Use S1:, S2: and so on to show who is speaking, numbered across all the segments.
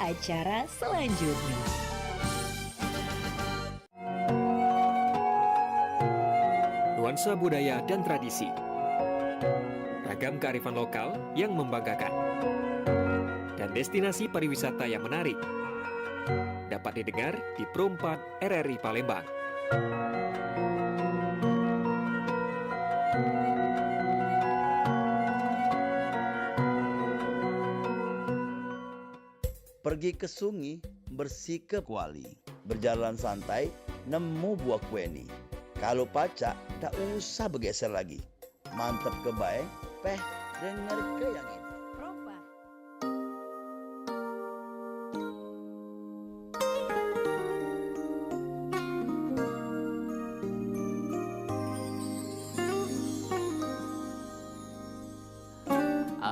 S1: acara selanjutnya.
S2: Nuansa budaya dan tradisi, ragam kearifan lokal yang membanggakan, dan destinasi pariwisata yang menarik dapat didengar di Pro 4 RRI Palembang.
S3: Pergi ke sungai, bersih ke kuali, berjalan santai, nemu buah kueni. Kalau pacak, tak usah bergeser lagi. Mantap ke bae, peh, denger ke yang ini.
S1: Propat.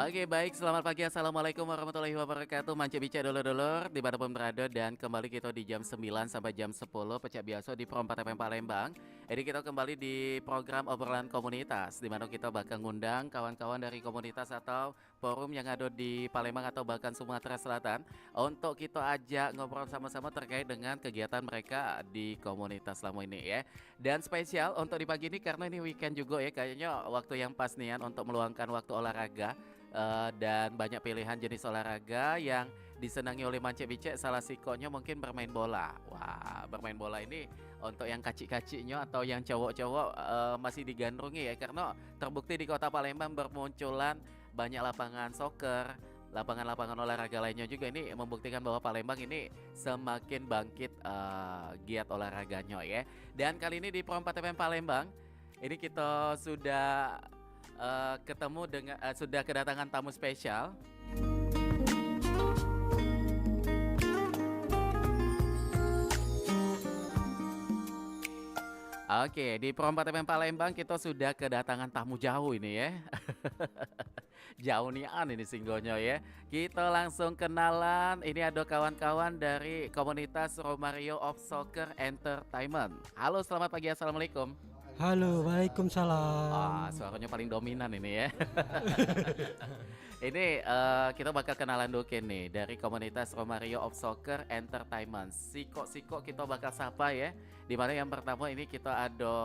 S4: Oke baik, selamat pagi, assalamualaikum warahmatullahi wabarakatuh. Mance bica dulur-dulur dimanapun berada, dan kembali kita di jam 9 sampai jam 10 pecah biasa di Pro 4 FM Palembang. Jadi kita kembali di program obrolan komunitas, di mana kita bakal ngundang kawan-kawan dari komunitas atau forum yang ada di Palembang atau bahkan Sumatera Selatan untuk kita ajak ngobrol sama-sama terkait dengan kegiatan mereka di komunitas selama ini ya. Dan spesial untuk di pagi ini karena ini weekend juga ya, kayaknya waktu yang pas nih untuk meluangkan waktu olahraga. Dan banyak pilihan jenis olahraga yang disenangi oleh Mance Bicek. Salah sikonya mungkin bermain bola. Wah, bermain bola ini untuk yang kacik-kaciknya atau yang cowok-cowok masih digandrungi ya, karena terbukti di kota Palembang bermunculan banyak lapangan soccer, lapangan-lapangan olahraga lainnya juga. Ini membuktikan bahwa Palembang ini semakin bangkit giat olahraganya ya. Dan kali ini di Pro 4 FM Palembang ini kita sudah ketemu dengan sudah kedatangan tamu spesial. Oke, di Pro 4 FM Palembang kita sudah kedatangan tamu jauh ini ya. Jauh nian ini singgonya ya. Kita langsung kenalan. Ini ada kawan-kawan dari komunitas Romario of Soccer Entertainment. Halo, selamat pagi, assalamualaikum.
S5: Halo, waalaikumsalam.
S4: Suaranya paling dominan ini ya. Ini kita bakal kenalan dulu nih dari komunitas Romario of Soccer Entertainment. Siko kita bakal sapa ya. Dimana yang pertama ini kita ada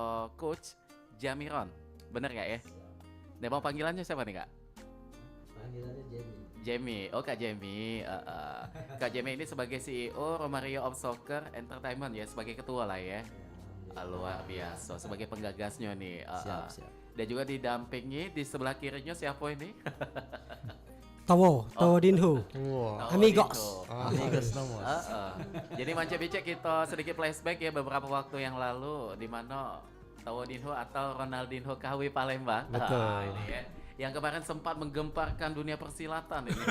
S4: Coach Jamiron. Bener gak ya? Nama panggilannya siapa nih kak?
S6: Panggilannya Jamie.
S4: Jamie, oh Kak Jamie. Kak Jamie ini sebagai CEO Romario of Soccer Entertainment ya, sebagai ketua lah ya. Luar biasa, sebagai penggagasnya nih.
S6: Siap.
S4: Dan juga didampingi di sebelah kirinya siapa ini?
S5: Tawo Dinho. Amigos.
S6: Amigos nomos.
S4: Jadi Mance Bicek kita sedikit flashback ya beberapa waktu yang lalu, di mana Tawo Dinho atau Ronaldinho KW Palembang.
S6: Betul.
S4: Ini ya, yang kemarin sempat menggemparkan dunia persilatan ini.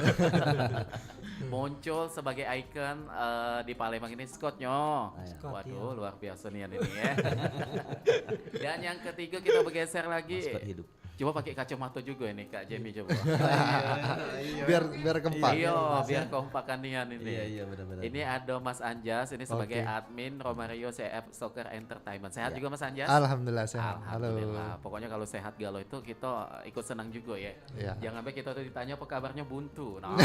S4: Muncul sebagai ikon di Palembang ini Scottnya. Waduh, luar biasa nih ini ya. Dan yang ketiga kita bergeser lagi.
S6: Maskot hidup.
S4: Coba pakai kacamata juga ini Kak Jamie coba.
S6: biar kompak.
S4: Iya, biar kompakan nian ini.
S6: Iya benar.
S4: Ini ada Mas Anjas, ini sebagai
S6: Oke.
S4: admin Romario CF Soccer Entertainment. Sehat juga Mas Anjas?
S6: Alhamdulillah sehat.
S4: Alhamdulillah. Pokoknya kalau sehat galau itu kita ikut senang juga ya.
S6: Iya.
S4: Jangan sampai kita tuh ditanya apa kabarnya buntu. Nah.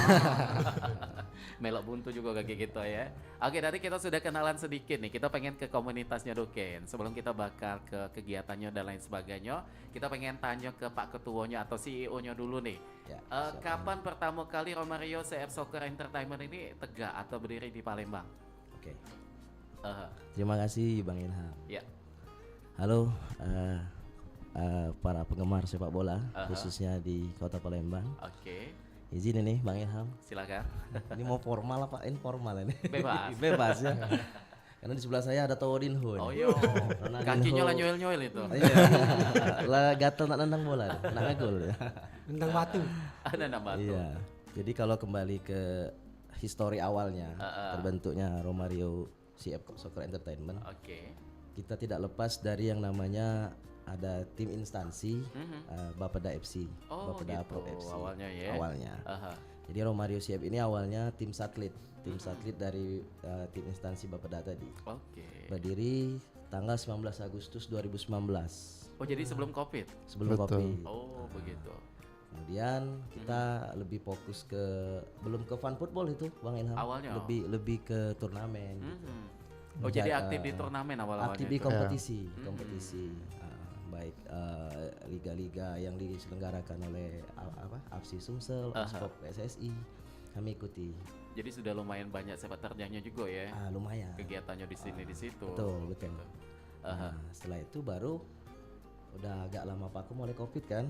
S4: Melok buntu juga kayak gitu ya. Oke, tadi kita sudah kenalan sedikit nih. Kita pengen ke komunitasnya Doken. Sebelum kita bakal ke kegiatannya dan lain sebagainya, kita pengen tanya ke Pak Ketuanya atau CEO-nya dulu nih.
S6: Ya,
S4: Kapan pertama kali Romario CF Soccer Entertainment ini tegak atau berdiri di Palembang?
S6: Oke.
S4: Eh,
S6: Terima kasih Bang Ilham.
S4: ya.
S6: Halo para penggemar sepak bola khususnya di Kota Palembang.
S4: Oke,
S6: Izin ini Bang Ilham.
S4: silakan.
S6: Ini mau formal apa informal ini?
S4: Bebas.
S6: Bebas ya. Karena di sebelah saya ada Tawo Dinho.
S4: Oh yo, kakinya lah nyoel-nyoel itu.
S6: Iya. Lah gatel nak nendang bola, nak ngegol ya.
S5: Tentang batu.
S4: Ada nama tuh.
S6: Iya. Jadi kalau kembali ke histori awalnya terbentuknya Romario CF Soccer Entertainment,
S4: Oke.
S6: kita tidak lepas dari yang namanya ada tim instansi Bapeda FC,
S4: Oh,
S6: Bapeda
S4: gitu
S6: Pro FC
S4: awalnya ya.
S6: awalnya.
S4: Aha.
S6: Jadi Romario CF ini awalnya tim satelit dari tim instansi Bapeda tadi.
S4: Oke.
S6: Berdiri tanggal 19 Agustus 2019.
S4: Oh, jadi sebelum Covid.
S6: Sebelum Covid.
S4: Oh, begitu.
S6: Kemudian kita lebih fokus ke belum ke fun football itu Bang Ilham.
S4: Awalnya,
S6: lebih ke turnamen. Gitu.
S4: Oh jadi aktif di turnamen awal-awalnya.
S6: Aktif di
S4: itu?
S6: kompetisi. Baik liga-liga yang diselenggarakan oleh AFSI Sumsel, Oskop PSSI, kami ikuti.
S4: Jadi sudah lumayan banyak sepak terjangnya juga ya.
S6: Lumayan.
S4: Kegiatannya di sini di situ.
S6: Betul.
S4: Gitu.
S6: Nah, setelah itu baru udah agak lama vakum oleh Covid kan.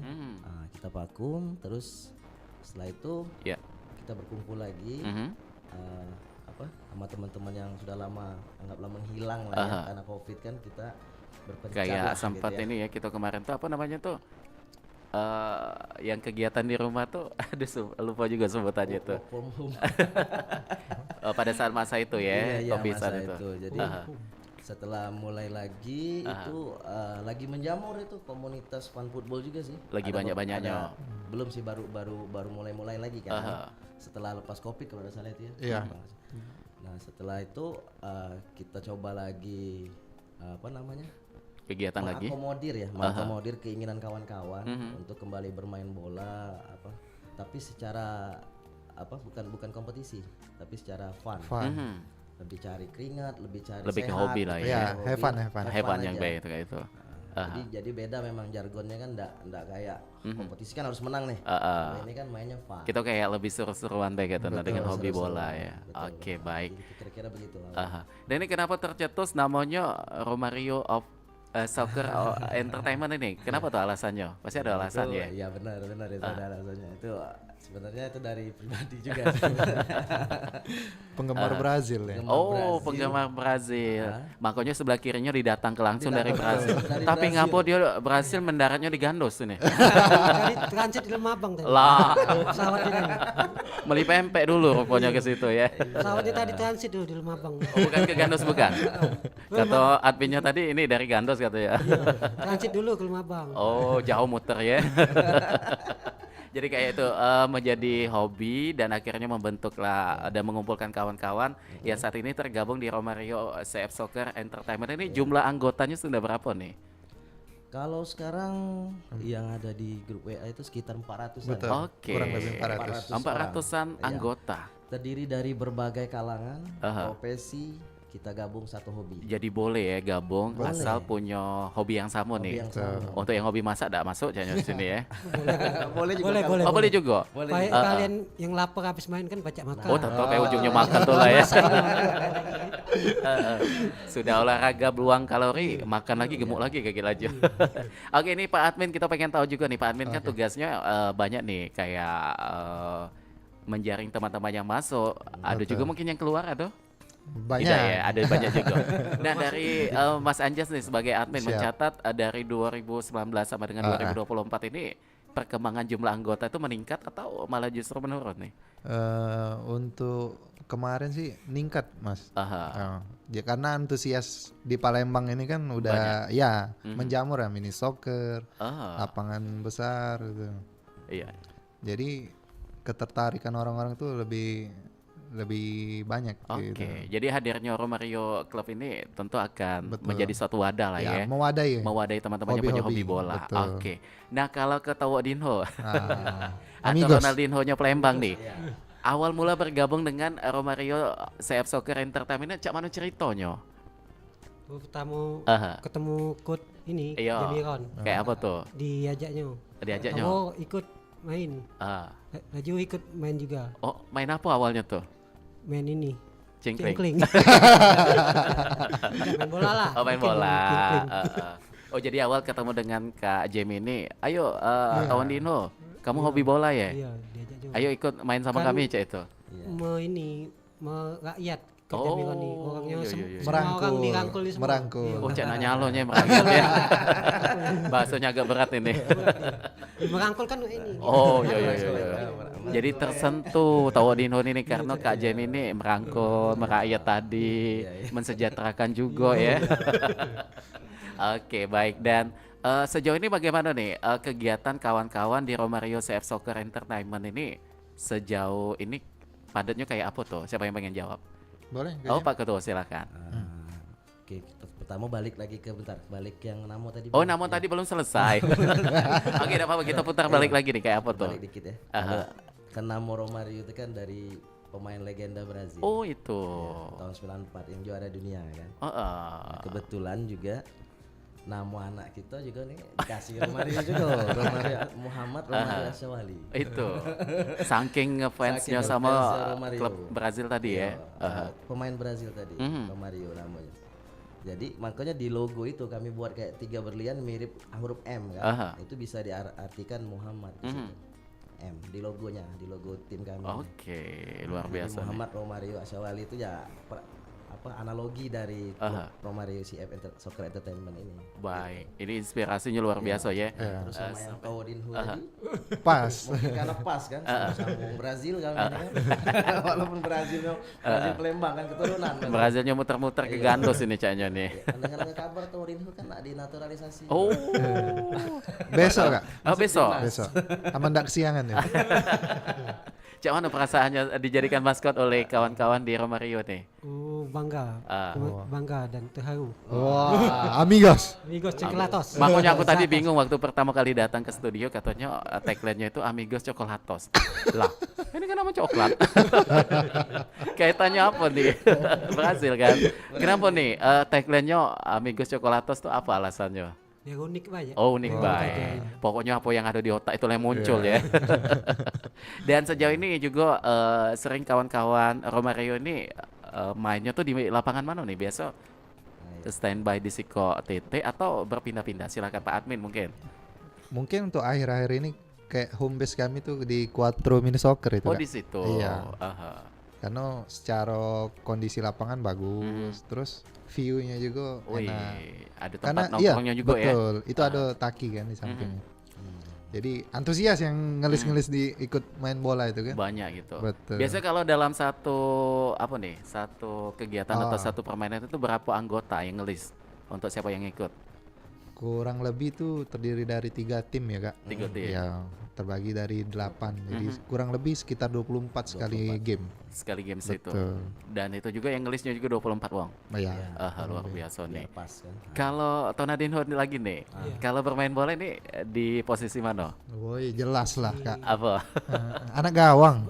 S6: Kita vakum, terus setelah itu kita berkumpul lagi sama teman-teman yang sudah lama anggaplah menghilang lah ya, karena Covid kan kita berpencar
S4: Kayak
S6: lah,
S4: sempat
S6: gitu ya.
S4: ini ya kita kemarin tuh apa namanya tuh yang kegiatan di rumah tuh lupa juga sebutannya tuh.
S6: Work from home.
S4: Pada saat masa itu ya,
S6: Iya,
S4: Covid
S6: masa
S4: saat itu.
S6: Jadi setelah mulai lagi itu lagi menjamur itu komunitas fun football juga sih.
S4: Lagi banyak-banyaknya.
S6: Belum sih, baru mulai lagi kan. Setelah lepas Covid kalau tidak salah itu ya.
S7: Iya.
S6: Nah, setelah itu kita coba lagi
S4: Kegiatan lagi.
S6: mengakomodir keinginan kawan-kawan untuk kembali bermain bola tapi secara bukan kompetisi, tapi secara fun. Lebih cari keringat, lebih
S4: Lebih
S6: sehat,
S4: ke hobi lah ya.
S7: Iya, have fun.
S4: Hewan yang
S6: aja.
S4: baik itu kayak itu.
S6: Jadi beda memang jargonnya kan enggak kayak kompetisi kan harus menang nih. Kalau ini kan mainnya fun.
S4: Kita kayak lebih seru-seruan baik gitu dengan hobi
S6: seru-seruan.
S4: bola ya.
S6: Betul.
S4: Oke, baik.
S6: Jadi kira-kira begitu.
S4: Dan ini kenapa tercetus namanya Romario of Soccer Entertainment ini? Kenapa tuh alasannya? Pasti ada alasannya.
S6: Iya benar itu ada alasannya. Itu sebenarnya itu dari pribadi juga.
S7: Penggemar Brazil ya.
S4: Penggemar Brazil. Makanya sebelah kirinya didatang langsung dari
S6: Didatang
S4: Brazil.
S6: dari
S4: Tapi
S6: Brazil.
S4: ngapa dia Brazil mendaratnya di Gandos ini?
S5: Tadi transit di Lemabang tadi.
S4: Lah,
S5: Pesawatnya tadi.
S4: beli pempek dulu rupanya ke situ ya.
S5: Pesawatnya tadi transit dulu di Lemabang.
S4: Bukan ke Gandos bukan? Kata adminnya tadi ini dari Gandos katanya.
S5: Transit dulu ke Lemabang.
S4: Oh, jauh muter ya. Jadi kayak itu menjadi hobi dan akhirnya membentuklah dan mengumpulkan kawan-kawan yang saat ini tergabung di Romario CF Soccer Entertainment. Ini jumlah anggotanya sudah berapa nih?
S6: Kalau sekarang yang ada di grup WA itu sekitar 400-an.
S7: Betul.
S4: Oke.
S7: Kurang lebih 400.
S4: 400-an
S6: Iya.
S4: anggota.
S6: Terdiri dari berbagai kalangan, profesi, kita gabung satu hobi.
S4: Jadi boleh ya gabung
S6: Boleh.
S4: asal punya hobi yang sama
S6: Hobi
S4: nih.
S6: yang sama.
S4: Untuk yang hobi masak enggak masuk jangan di sini ya.
S6: Boleh juga.
S5: Boleh,
S6: kan?
S5: boleh.
S4: Oh, boleh juga.
S6: Boleh
S5: Kayak
S6: juga.
S5: kalian yang lapar habis main kan baca makan.
S4: Oh, tetap kayak ujungnya makan tuh lah ya. Sudah olahraga buang kalori, makan lagi gemuk lagi kayak gitu aja. Oke, ini Pak Admin kita pengen tahu juga nih Pak Admin kan tugasnya banyak nih kayak menjaring teman-teman yang masuk. Ada juga mungkin yang keluar ada?
S7: Banyak.
S4: Tidak ya, ada banyak juga. Nah dari Mas Anjas nih sebagai admin
S7: Siap.
S4: mencatat dari 2019 sama dengan 2024 ini perkembangan jumlah anggota itu meningkat atau malah justru menurun nih?
S7: Untuk kemarin sih meningkat Mas.
S4: Aha.
S7: Ya karena antusias di Palembang ini kan udah menjamur ya, mini soccer, lapangan besar gitu.
S4: Iya.
S7: Jadi ketertarikan orang-orang tuh lebih banyak
S4: Oke,
S7: gitu.
S4: jadi hadirnya Romario Club ini tentu akan
S7: Betul.
S4: menjadi suatu wadah lah ya.
S7: Mewadahi
S4: Teman-teman yang punya hobi
S7: Hobi-hobi,
S4: bola.
S7: betul.
S4: Oke. Nah kalau ke Tawadinho atau
S7: Amigos.
S4: Ronaldinho-nya Palembang nih. Awal mula bergabung dengan Romario CF Soccer Entertainment, cak mana ceritanya?
S5: Pertama
S4: Aha.
S5: ketemu coach ini
S4: Iya.
S5: Jamiron.
S4: Kayak apa tuh?
S5: Diajaknya.
S4: Diajaknya.
S5: Kamu ikut main.
S4: Ah.
S5: Laju ikut main juga.
S4: Oh, main apa awalnya tuh?
S5: Main ini.
S4: Cingkling.
S5: Cingkling. Main bola lah.
S4: Oh, main
S5: Mungkin
S4: bola.
S5: cingkling.
S4: Oh, jadi awal ketemu dengan Kak Jamie ini, ayo Tawandino, kamu hobi bola ya?
S5: Iya, diajak juga.
S4: Ayo ikut main sama
S5: Kan-
S4: kami, Cak itu.
S5: Rakyat ke
S4: Oh,
S5: Jamiron nih. Orangnya
S4: iya,
S5: semua
S4: iya, iya.
S5: orang dirangkul di semua.
S7: Merangkul.
S5: Iya.
S4: Oh, cak nanya lo nya merangkul ya. Bahasanya agak berat ini.
S5: Merangkul kan ini.
S4: Oh, iya iya iya. Jadi tersentuh Tawadinho ini karena Kak Jem ini merangkul merakyat tadi, mensejahterakan juga ya. Oke, baik. Dan sejauh ini bagaimana nih kegiatan kawan-kawan di Romario CF Soccer Entertainment ini sejauh ini padatnya kayak apa tuh? Siapa yang pengen jawab?
S7: Boleh?
S4: Oh,
S7: kayaknya?
S4: Pak Ketua silakan.
S6: Oke, pertama balik lagi balik yang Namo tadi.
S4: Oh,
S6: Bang.
S4: namun
S6: Ya.
S4: tadi belum selesai. Oke, enggak apa-apa, kita putar balik lagi nih kayak apa tuh?
S6: Balik dikit ya.
S4: Aha.
S6: Kan Namo Romario itu kan dari pemain legenda Brazil.
S4: Oh, itu.
S6: Tahun 94 yang juara dunia kan.
S4: Heeh.
S6: Kebetulan juga Namo anak kita juga nih dikasih Romario juga. Romario Muhammad Romario Asyawali.
S4: Itu. Saking ngefansnya
S6: Saking
S4: sama
S6: ngefansnya Romario.
S4: klub Brazil tadi ya.
S6: Pemain Brazil tadi, Romario namanya. Jadi makanya di logo itu kami buat kayak 3 berlian mirip huruf M kan. Itu bisa diartikan Muhammad di situ. M di logonya, di logo tim kami.
S4: Oke, luar
S6: Jadi
S4: biasa nih.
S6: Muhammad Romario Asyawali itu ya analogi dari klub Romario CF Soccer Entertainment ini.
S4: Baik, ini inspirasinya luar biasa ya.
S6: Terus sama yang Kaudinho tadi
S7: Pas.
S6: mungkin karena pas kan sama Brazil kami ini kan. Walaupun Brazil Palembang kan keturunan kan.
S4: Brazilnya muter-muter ke Gandos ini caknya nih.
S6: Dengar kabar Kaudinho kan nak dinaturalisasi.
S4: Oh,
S7: Besok Kak.
S4: besok.
S7: Besok. Aman ndak kesiangan ya.
S4: Cak mana perasaannya dijadikan maskot oleh kawan-kawan di Romario nih?
S5: Bangga. Bangga dan terharu.
S7: Wah, amigos.
S5: Amigos Chocolate.
S4: Makanya aku tadi bingung waktu pertama kali datang ke studio, katanya tagline-nya itu Amigos Chocolatos. Lah, ini kan nama coklat. Kaitannya apa nih? Brazil kan. Kenapa nih tagline-nya Amigos Chocolatos tuh apa alasannya?
S5: Ya unik banyak.
S4: Oh, unik baik. Pokoknya apa yang ada di otak itu yang muncul ya. Dan sejauh ini juga sering kawan-kawan Romario ini mainnya tuh di lapangan mana nih? Biasa standby di Siko TT atau berpindah-pindah? Silakan Pak Admin mungkin.
S7: Mungkin untuk akhir-akhir ini kayak home base kami tuh di Quattro Mini Soccer itu
S4: Oh,
S7: Kak.
S4: di situ.
S7: Iya. Karena secara kondisi lapangan bagus, terus view-nya juga
S4: Wih,
S7: enak.
S4: ada tempat
S7: Karena
S4: nongkrongnya juga ya.
S7: betul, itu ada taki kan di sampingnya. Jadi antusias yang ngelis-ngelis di ikut main bola itu kan.
S4: Banyak gitu.
S7: Betul.
S4: Biasanya kalau dalam satu kegiatan atau satu permainan itu berapa anggota yang ngelis untuk siapa yang ikut?
S7: Kurang lebih tuh terdiri dari 3 tim ya Kak.
S4: 3 tim.
S7: Ya, terbagi dari 8. Jadi kurang lebih sekitar 24 sekali game.
S4: Sekali games itu.
S7: Betul.
S4: Dan itu juga yang ngelisnya juga 24 wong.
S7: Ya.
S4: Luar biasa nih.
S6: Pas kan.
S4: Kalau Tonadinho lagi nih, kalau bermain bola ini di posisi mana?
S7: Woi, jelas lah Kak.
S4: Apa?
S7: Anak gawang.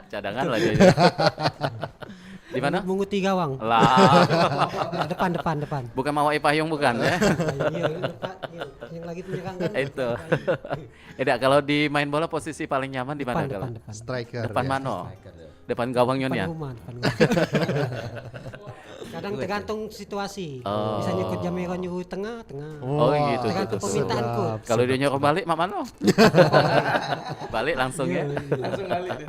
S4: Cadangan lah dia. Di mana?
S5: Mungut 3 gawang.
S4: Lah.
S5: Depan.
S4: Bukan mau Ipayung bukan ya?
S5: Iya, depan. Iya, yang lagi penyerang kan.
S4: Itu. Kalau di main bola posisi paling nyaman di mana kalau?
S5: Depan.
S7: Striker.
S4: Depan
S7: ya.
S4: mana? Depan gawangnya nih ya?
S5: Depan rumah. Kadang tergantung situasi.
S4: Oh.
S5: Bisa nyukut Jamiro nyuruh tengah.
S4: Oh, gitu.
S5: Tergantung permintaanku.
S4: Kalau dia nyuruh balik, mak mana? Balik langsung ya.
S6: Langsung balik deh.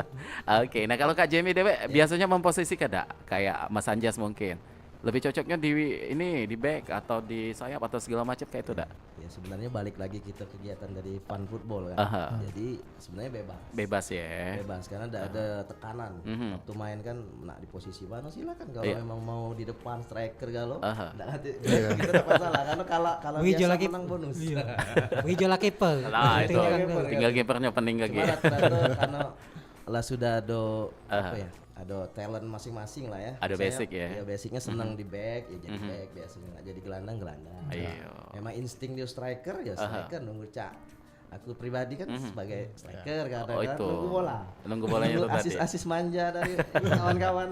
S4: Oke, nah kalau Kak Jamie Dewe biasanya memposisikan kayak Mas Anjas mungkin. Lebih cocoknya di back atau di sayap atau segala macam kayak itu dak?
S6: Ya sebenarnya balik lagi kita kegiatan dari fun football kan. Jadi sebenarnya
S4: Bebas ya.
S6: Bebas karena ada tekanan. Waktu main kan nak di posisi mana silakan kalau
S4: Iya.
S6: memang mau di depan striker kalau kita tak masalah karena kalau
S5: Hijau
S6: biasa
S5: lagi
S6: menang bonus.
S5: Hijau lah keeper.
S4: Lah itu
S5: Tinggal
S4: tinggal kipernya pening lagi.
S6: Cuma rata-rata karena lah sudah ada apa ya? Ada talent masing-masing lah ya.
S4: Ada
S6: Saya,
S4: basic ya.
S6: Ya basicnya senang di back ya jadi back biasanya nggak jadi gelandang.
S4: Iya.
S6: Memang insting dia striker ya striker nunggu cak. Aku pribadi kan sebagai striker kadang-kadang
S4: itu.
S6: nunggu bola.
S4: Nunggu bolanya itu tadi.
S6: Asis manja dari kawan-kawan.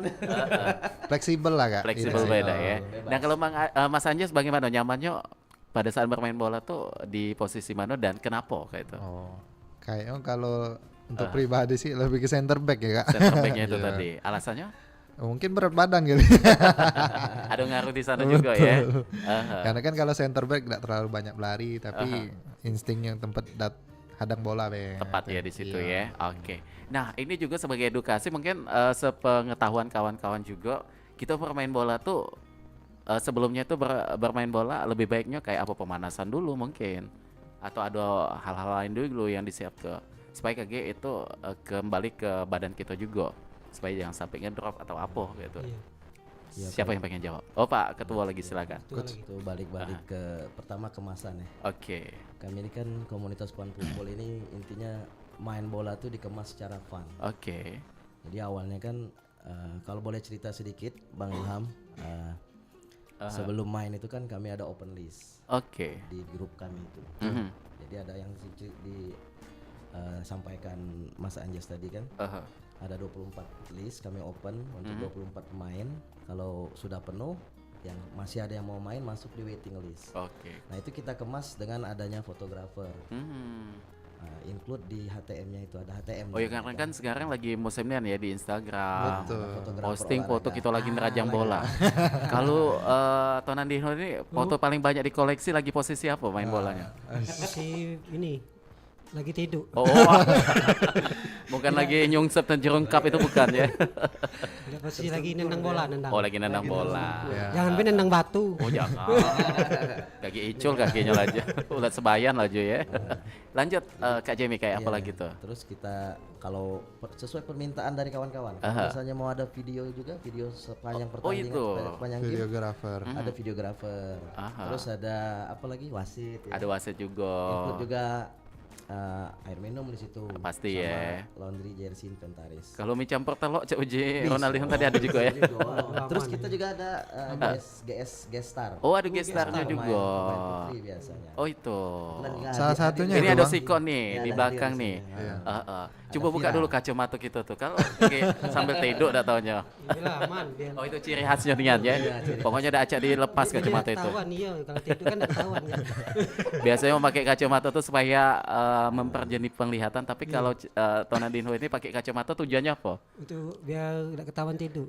S7: Fleksibel lah Kak.
S4: Fleksibel
S7: Itu sih.
S4: beda ya.
S6: bebas.
S4: Nah kalau Mas Anjas bagaimana nyamannya pada saat bermain bola tuh di posisi mana dan kenapa kayak itu?
S7: Oh. Kayaknya kalau untuk pribadi sih lebih ke center back ya Kak.
S4: Center back-nya itu
S7: Iya.
S4: tadi. Alasannya?
S7: Mungkin berat badan gitu.
S4: Ada ngaruh di sana juga ya.
S7: Karena kan kalau center back tidak terlalu banyak berlari tapi insting yang tempat hadang bola be.
S4: Tepat ya di situ
S7: Iya.
S4: ya. Oke. Nah, ini juga sebagai edukasi mungkin sepengetahuan kawan-kawan juga, kita bermain bola tuh sebelumnya tuh bermain bola lebih baiknya kayak apa pemanasan dulu mungkin. Atau ada hal-hal lain dulu yang disiapkan supaya KG itu kembali ke badan kita juga supaya jangan sampai ngedrop atau apa gitu.
S6: Iya,
S4: Siapa yang pengen jawab? Oh Pak Ketua lagi silakan.
S6: Itu balik-balik ke pertama kemasan ya.
S4: Oke.
S6: Kami ini kan komunitas fun football ini intinya main bola tuh dikemas secara fun. Sebelum main itu kan kami ada open list
S4: Oke.
S6: di grup kami itu.
S4: Mhm.
S6: Jadi ada yang sampaikan Mas Anjas tadi kan. Ada 24 list kami open untuk 24 pemain. Kalau sudah penuh, yang masih ada yang mau main masuk di waiting list.
S4: Oke.
S6: Nah itu kita kemas dengan adanya fotografer. Include di HTM-nya itu ada HTM.
S4: Oh ya karena kan sekarang lagi musimnya ya di Instagram.
S7: Betul.
S4: Posting foto kita lagi nerajang bola. Kalau Tonandino ini foto paling banyak di koleksi lagi posisi apa main bolanya?
S5: Masih ini lagi tidur.
S4: Oh, bukan lagi nyungsep dan jerungkap itu bukan ya?
S5: Udah pasti lagi nendang bola, nendang.
S4: Oh lagi nendang bola.
S5: Jangan sampai nendang batu.
S4: Oh jangan. Kaki icul kakinya aja. Ulat sebayan aja ya. Lanjut Kak Jamie kayak apa lagi tuh?
S6: Terus kita kalau sesuai permintaan dari kawan-kawan, kalau misalnya mau ada video juga, video sepanjang pertandingan,
S4: itu.
S6: sepanjang game,
S7: Videografer.
S6: ada videografer. Terus ada apa lagi wasit. Ya.
S4: Ada wasit juga.
S6: Include juga air minum di situ.
S4: Pasti
S6: sama
S4: ya.
S6: Laundry jersey inventaris.
S4: Kalau mie campur telok Cak Uji Ronaldinho tadi ada juga ya.
S6: Terus kita juga ada GS star.
S4: Oh ada guest starnya
S6: Pemain
S4: juga.
S6: putri biasanya.
S4: Oh itu.
S7: Salah satunya
S4: Ini
S7: itu,
S4: ada
S7: Bang.
S4: Sikon nih
S6: Ini
S4: di
S6: ada
S4: belakang
S6: hadir di
S4: nih.
S6: sini.
S4: Coba buka
S6: Vira.
S4: dulu kacamata kita tuh. Kalau oke, sambil tidur dah taunya.
S5: Inilah aman biar.
S4: Oh itu ciri khasnya niat ya. Pokoknya ada acak dilepas
S5: Biar
S4: kacamata itu.
S5: ketahuan, iya, kalau tidur kan tidak ketahuan kan.
S4: Biasanya memakai kacamata tuh supaya memperjenis penglihatan, tapi kalau Tonandinho ini pakai kacamata tujuannya apa?
S5: Untuk biar tidak ketahuan tidur.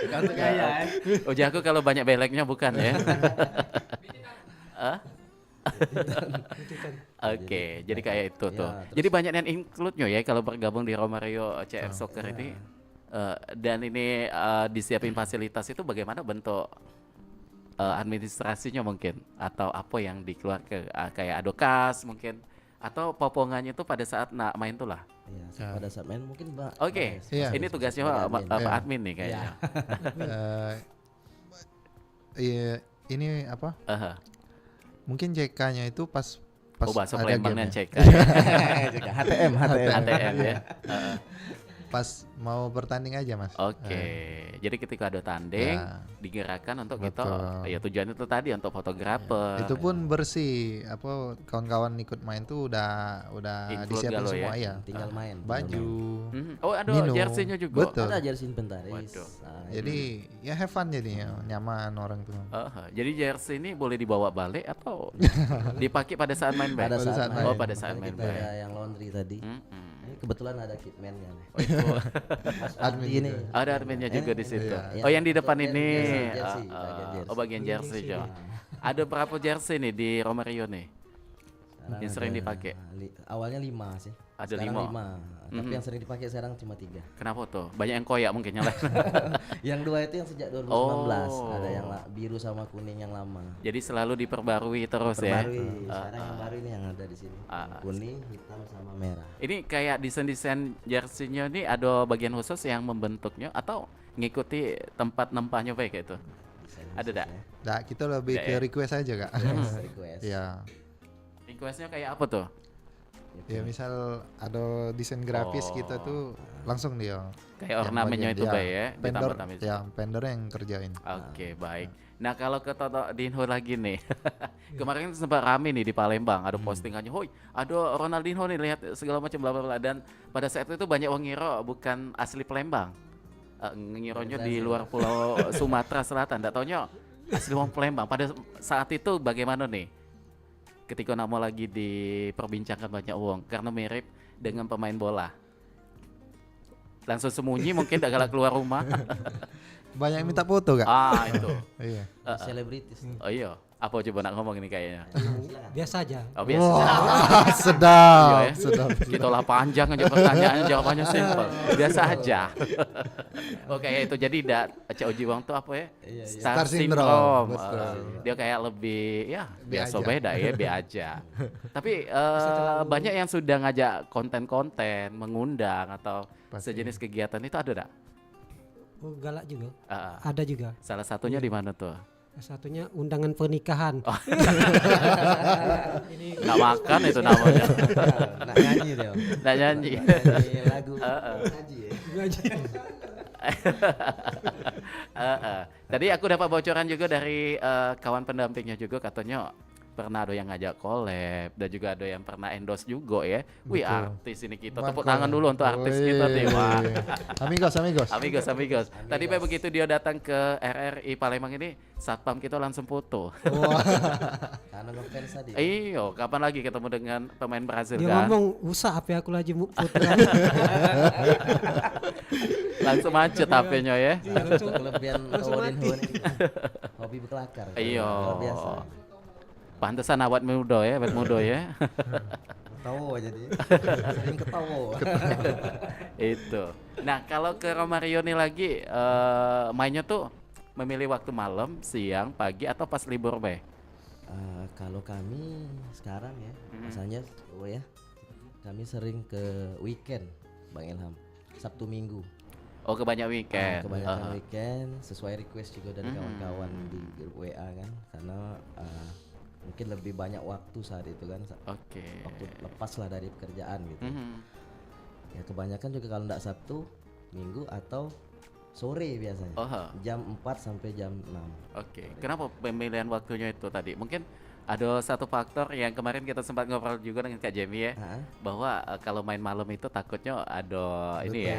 S6: Untuk gaya.
S4: Oh jago kalau banyak beleknya bukan ya?
S5: Itu kan.
S4: Oke, jadi kayak itu
S6: Ya,
S4: tuh.
S6: terus-
S4: Jadi banyak yang include-nya ya kalau bergabung di Romario CF Soccer ini. Dan ini disiapin fasilitas itu bagaimana bentuk administrasinya mungkin atau apa yang dikeluarkan kayak adokas mungkin atau popongannya itu pada saat nak main tuh lah.
S6: Iya, pada saat main mungkin Mbak.
S4: Oke,
S7: Iya.
S4: ini tugasnya
S6: Sebagai admin.
S4: Pak admin nih kayaknya.
S7: Iya, ini apa?
S4: Aha.
S7: Mungkin CK-nya itu pas
S4: Oh bahasa
S7: ada
S4: Palembang
S7: game
S4: dan
S7: ya.
S4: CK
S6: HTM.
S4: ATM ya.
S7: Pas mau bertanding aja, Mas.
S4: Oke, jadi ketika ada tanding
S7: Ya.
S4: digerakkan untuk kita,
S7: Betul.
S4: ya tujuan itu tadi untuk fotografer.
S7: Itu pun bersih, apa kawan-kawan ikut main tuh udah
S4: Include
S7: disiapin
S4: galau
S7: semua
S4: ya?
S7: ya.
S6: Tinggal main.
S7: Baju.
S4: Oh ada
S7: minum.
S4: jersey-nya juga.
S7: Betul.
S6: Ada jersey inventaris.
S4: Waduh.
S6: Nah,
S7: Jadi ya have fun jadinya, nyaman orang tuh.
S4: Jadi jersey ini boleh dibawa balik atau dipakai pada saat main
S6: pada
S4: band?
S6: saat main.
S4: Oh pada saat main
S6: Kita ada
S4: band.
S6: yang laundry tadi. Ini kebetulan ada kitman-nya nih.
S7: Admin
S6: ini.
S7: juga.
S4: Ada adminnya juga di situ.
S6: Iya.
S4: Oh yang di depan
S6: Bagian
S4: ini.
S6: jersey, bagian jersey.
S4: Oh bagian jersey juga. Ada berapa jersey nih di Romario nih?
S6: Sekarang
S4: Yang sering
S6: ada
S4: dipakai?
S6: Awalnya 5 sih.
S4: Ada
S6: Sekarang
S4: 5.
S6: Tapi yang sering dipakai sekarang cuma 3.
S4: Kenapa tuh? Banyak yang koyak mungkin yang lain.
S6: Yang 2 itu yang sejak 2019.
S4: Oh.
S6: Ada yang biru sama kuning yang lama.
S4: Jadi selalu diperbarui terus ya.
S6: Perbarui. Sekarang yang baru ini yang ada di sini. Kuning, hitam sama merah.
S4: Ini kayak desain-desain jersey-nya ini ada bagian khusus yang membentuknya atau ngikuti tempat nempahnya baik itu?
S6: Desain
S4: Ada tak?
S6: khususnya.
S7: Nah, kita lebih
S4: Nggak
S7: ke
S4: ya?
S7: request aja, Kak.
S6: Request.
S7: Ya.
S4: Requestnya kayak apa tuh?
S7: Ya misal ada desain grafis
S4: Oh.
S7: kita tuh langsung dia.
S4: Kayak
S7: yang
S4: ornamennya
S7: bagian-
S4: itu baik ya,
S7: Vendor,
S4: ditambah-tambah.
S7: ya vendor yang kerjain.
S4: Oke, baik. Nah, kalau ke Toto Dinho lagi nih. Kemarin sempat rame nih di Palembang, ada postingannya, "Hoi, ada Ronaldinho nih, lihat segala macam bla bla bla." Dan pada saat itu banyak yang ngira bukan asli Palembang. Ngironya di luar pulau Sumatera Selatan. Enggak taunya asli orang Palembang. Pada saat itu bagaimana nih? Ketika nama lagi diperbincangkan banyak uang karena mirip dengan pemain bola. Langsung sembunyi mungkin tidak galak keluar rumah.
S7: Banyak yang minta foto, Kak.
S4: Itu.
S7: Iya.
S6: Selebritis.
S4: Oh iya, apa coba nak ngomong ini kayaknya?
S5: Biasa aja.
S4: Oh biasa.
S7: Wah, sedap,
S4: Iya ya.
S7: sedap.
S4: Kita lah panjang aja pertanyaannya, jawabannya simpel. Biasa aja. Oke itu jadi Cak Uji Wang tuh apa ya?
S7: Star syndrome, betul.
S4: Dia kayak lebih ya biasa
S7: aja.
S4: beda ya, be aja. Tapi banyak yang sudah ngajak konten-konten, mengundang atau
S7: Pasti.
S4: sejenis kegiatan itu ada tak?
S5: Oh, galak juga.
S4: Ah,
S5: Ada juga.
S4: salah satunya di mana tuh?
S5: Satunya undangan pernikahan.
S4: Nggak makan itu namanya.
S6: Nak nyanyi dia.
S4: Nggak nyanyi.
S6: Nyanyi lagu. Ngaji ya.
S4: Tadi aku dapat bocoran juga dari kawan pendampingnya juga, katanya pernah ada yang ngajak collab dan juga ada yang pernah endorse juga ya. Wih,
S7: Betul.
S4: artis ini kita
S7: Mantap.
S4: tepuk tangan dulu untuk artis kita nih. Wah.
S7: Amigos, amigos.
S4: Amigos, amigos. Tadi Pak begitu dia datang ke RRI Palembang ini, satpam kita langsung foto.
S6: Karena ngefans tadi.
S4: Iyo, kapan lagi ketemu dengan pemain Brazil
S5: Dia
S4: kan?
S5: ngomong usah HP aku lagi putra.
S4: Langsung macet HP-nya ya.
S5: Iya, langsung
S6: Kelebihan
S5: langsung
S6: Tawadin
S5: mati.
S6: Ho ini hobi berkelakar.
S4: Iya.
S6: Luar biasa.
S4: Pantesan awet muda ya, awet muda ya.
S6: Ketawa jadi. Sering ketawa.
S4: Itu. Nah, kalau ke Romario nih lagi mainnya tuh memilih waktu malam, siang, pagi atau pas libur, Be?
S6: Kalau kami sekarang ya, misalnya ya, kami sering ke weekend, Bang Ilham. Sabtu Minggu.
S4: Oh, kebanyakan weekend.
S6: Kebanyakan weekend sesuai request juga dari kawan-kawan di grup WA kan, karena mungkin lebih banyak waktu saat itu kan.
S4: Oke.
S6: Waktu lepas lah dari pekerjaan gitu. Ya kebanyakan juga kalau enggak Sabtu, Minggu atau sore biasanya. Jam 4 sampai jam 6.
S4: Oke. Kenapa pemilihan waktunya itu tadi? Mungkin ada satu faktor yang kemarin kita sempat ngobrol juga dengan Kak Jamie ya, bahwa kalau main malam itu takutnya ada ini ya,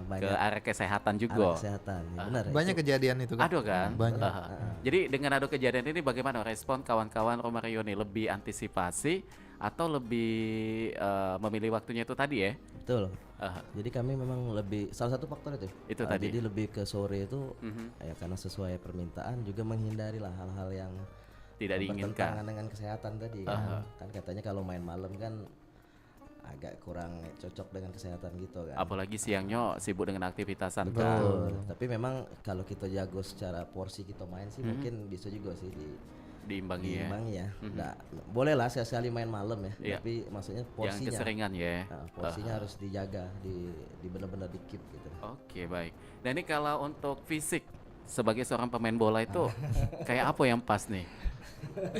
S4: ke arah kesehatan juga.
S6: Kesehatan, ya benar.
S7: Banyak kejadian itu kan.
S4: Ada kan?
S7: Banyak.
S4: Jadi dengan ada kejadian ini bagaimana respon kawan-kawan Romario nih? Lebih antisipasi atau lebih memilih waktunya itu tadi ya?
S6: Betul. Jadi kami memang lebih, salah satu faktor itu.
S4: Tadi.
S6: Jadi lebih ke sore itu ya karena sesuai permintaan, juga menghindari lah hal-hal yang
S4: tidak diinginkan
S6: bertentangan dengan kesehatan tadi kan. Kan katanya kalau main malam kan agak kurang cocok dengan kesehatan gitu kan.
S4: Apalagi siangnya sibuk dengan aktivitasan kan.
S6: Betul. Tapi memang kalau kita jago secara porsi kita main sih mungkin bisa juga sih
S4: diimbangi ya.
S6: ya. Nah, boleh lah sekali main malam ya. Tapi maksudnya
S4: Yang
S6: porsinya.
S4: keseringan ya.
S6: Porsinya harus dijaga, di benar-benar di keep gitu.
S4: Oke, baik. Dan ini kalau untuk fisik sebagai seorang pemain bola itu kayak apa yang pas nih?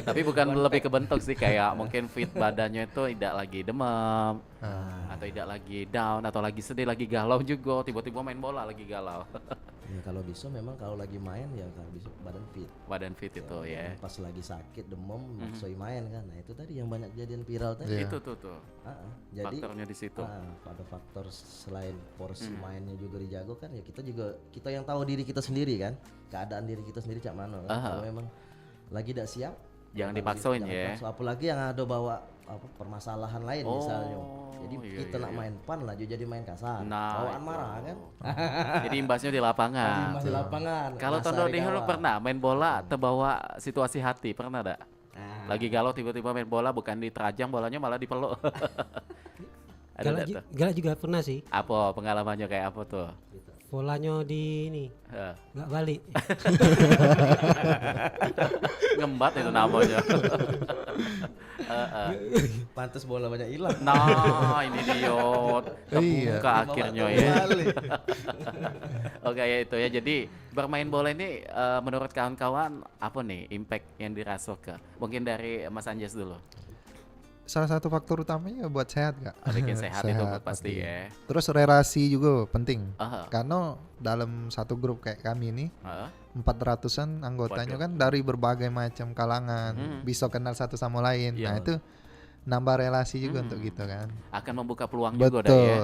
S4: Tapi bukan lebih ke bentuk sih, kayak mungkin fit badannya itu tidak lagi demam atau tidak lagi down atau lagi sedih, lagi galau juga, tiba-tiba main bola lagi galau.
S6: Ya kalau bisa memang kalau lagi main ya kalau bisa badan fit.
S4: Badan fit itu ya.
S6: Pas lagi sakit demam maksoi main kan. Nah, itu tadi yang banyak jadian viral tadi.
S4: Itu tuh.
S6: Jadi
S4: faktornya di situ.
S6: Pada faktor selain porsi mainnya juga dijago kan, ya kita yang tahu diri kita sendiri kan. Keadaan diri kita sendiri cak mana kan. Kalau memang lagi tidak siap
S4: jangan dipaksain ya.
S6: Apalagi yang ada bawa permasalahan lain misalnya. Jadi kita nak main pan lah jadi main kasar. Bawaan marah kan.
S4: Jadi imbasnya di lapangan.
S6: Di lapangan.
S4: Kalau Tondo di Hulu pernah main bola terbawa situasi hati, pernah enggak? Lagi galau tiba-tiba main bola bukan diterajang, bolanya malah dipeluk.
S5: Galak juga pernah sih.
S4: Apa pengalamannya kayak apa tuh?
S5: Bolanya di ini nggak balik.
S4: Ngembat itu namanya.
S6: Pantes bola banyak hilang.
S4: Nah, ini dia terbuka akhirnya ya. Oke ya itu ya. Jadi bermain bola ini menurut kawan-kawan apa nih impact yang dirasakan? Mungkin dari Mas Anjas dulu.
S7: Salah satu faktor utamanya buat sehat Kak.
S4: Bikin sehat itu pasti ya.
S7: Terus relasi juga penting. Karena dalam satu grup kayak kami ini 400-an anggotanya kan dari berbagai macam kalangan, bisa kenal satu sama lain. Nah itu nambah relasi juga untuk gitu kan.
S4: Akan membuka peluang juga dah ya.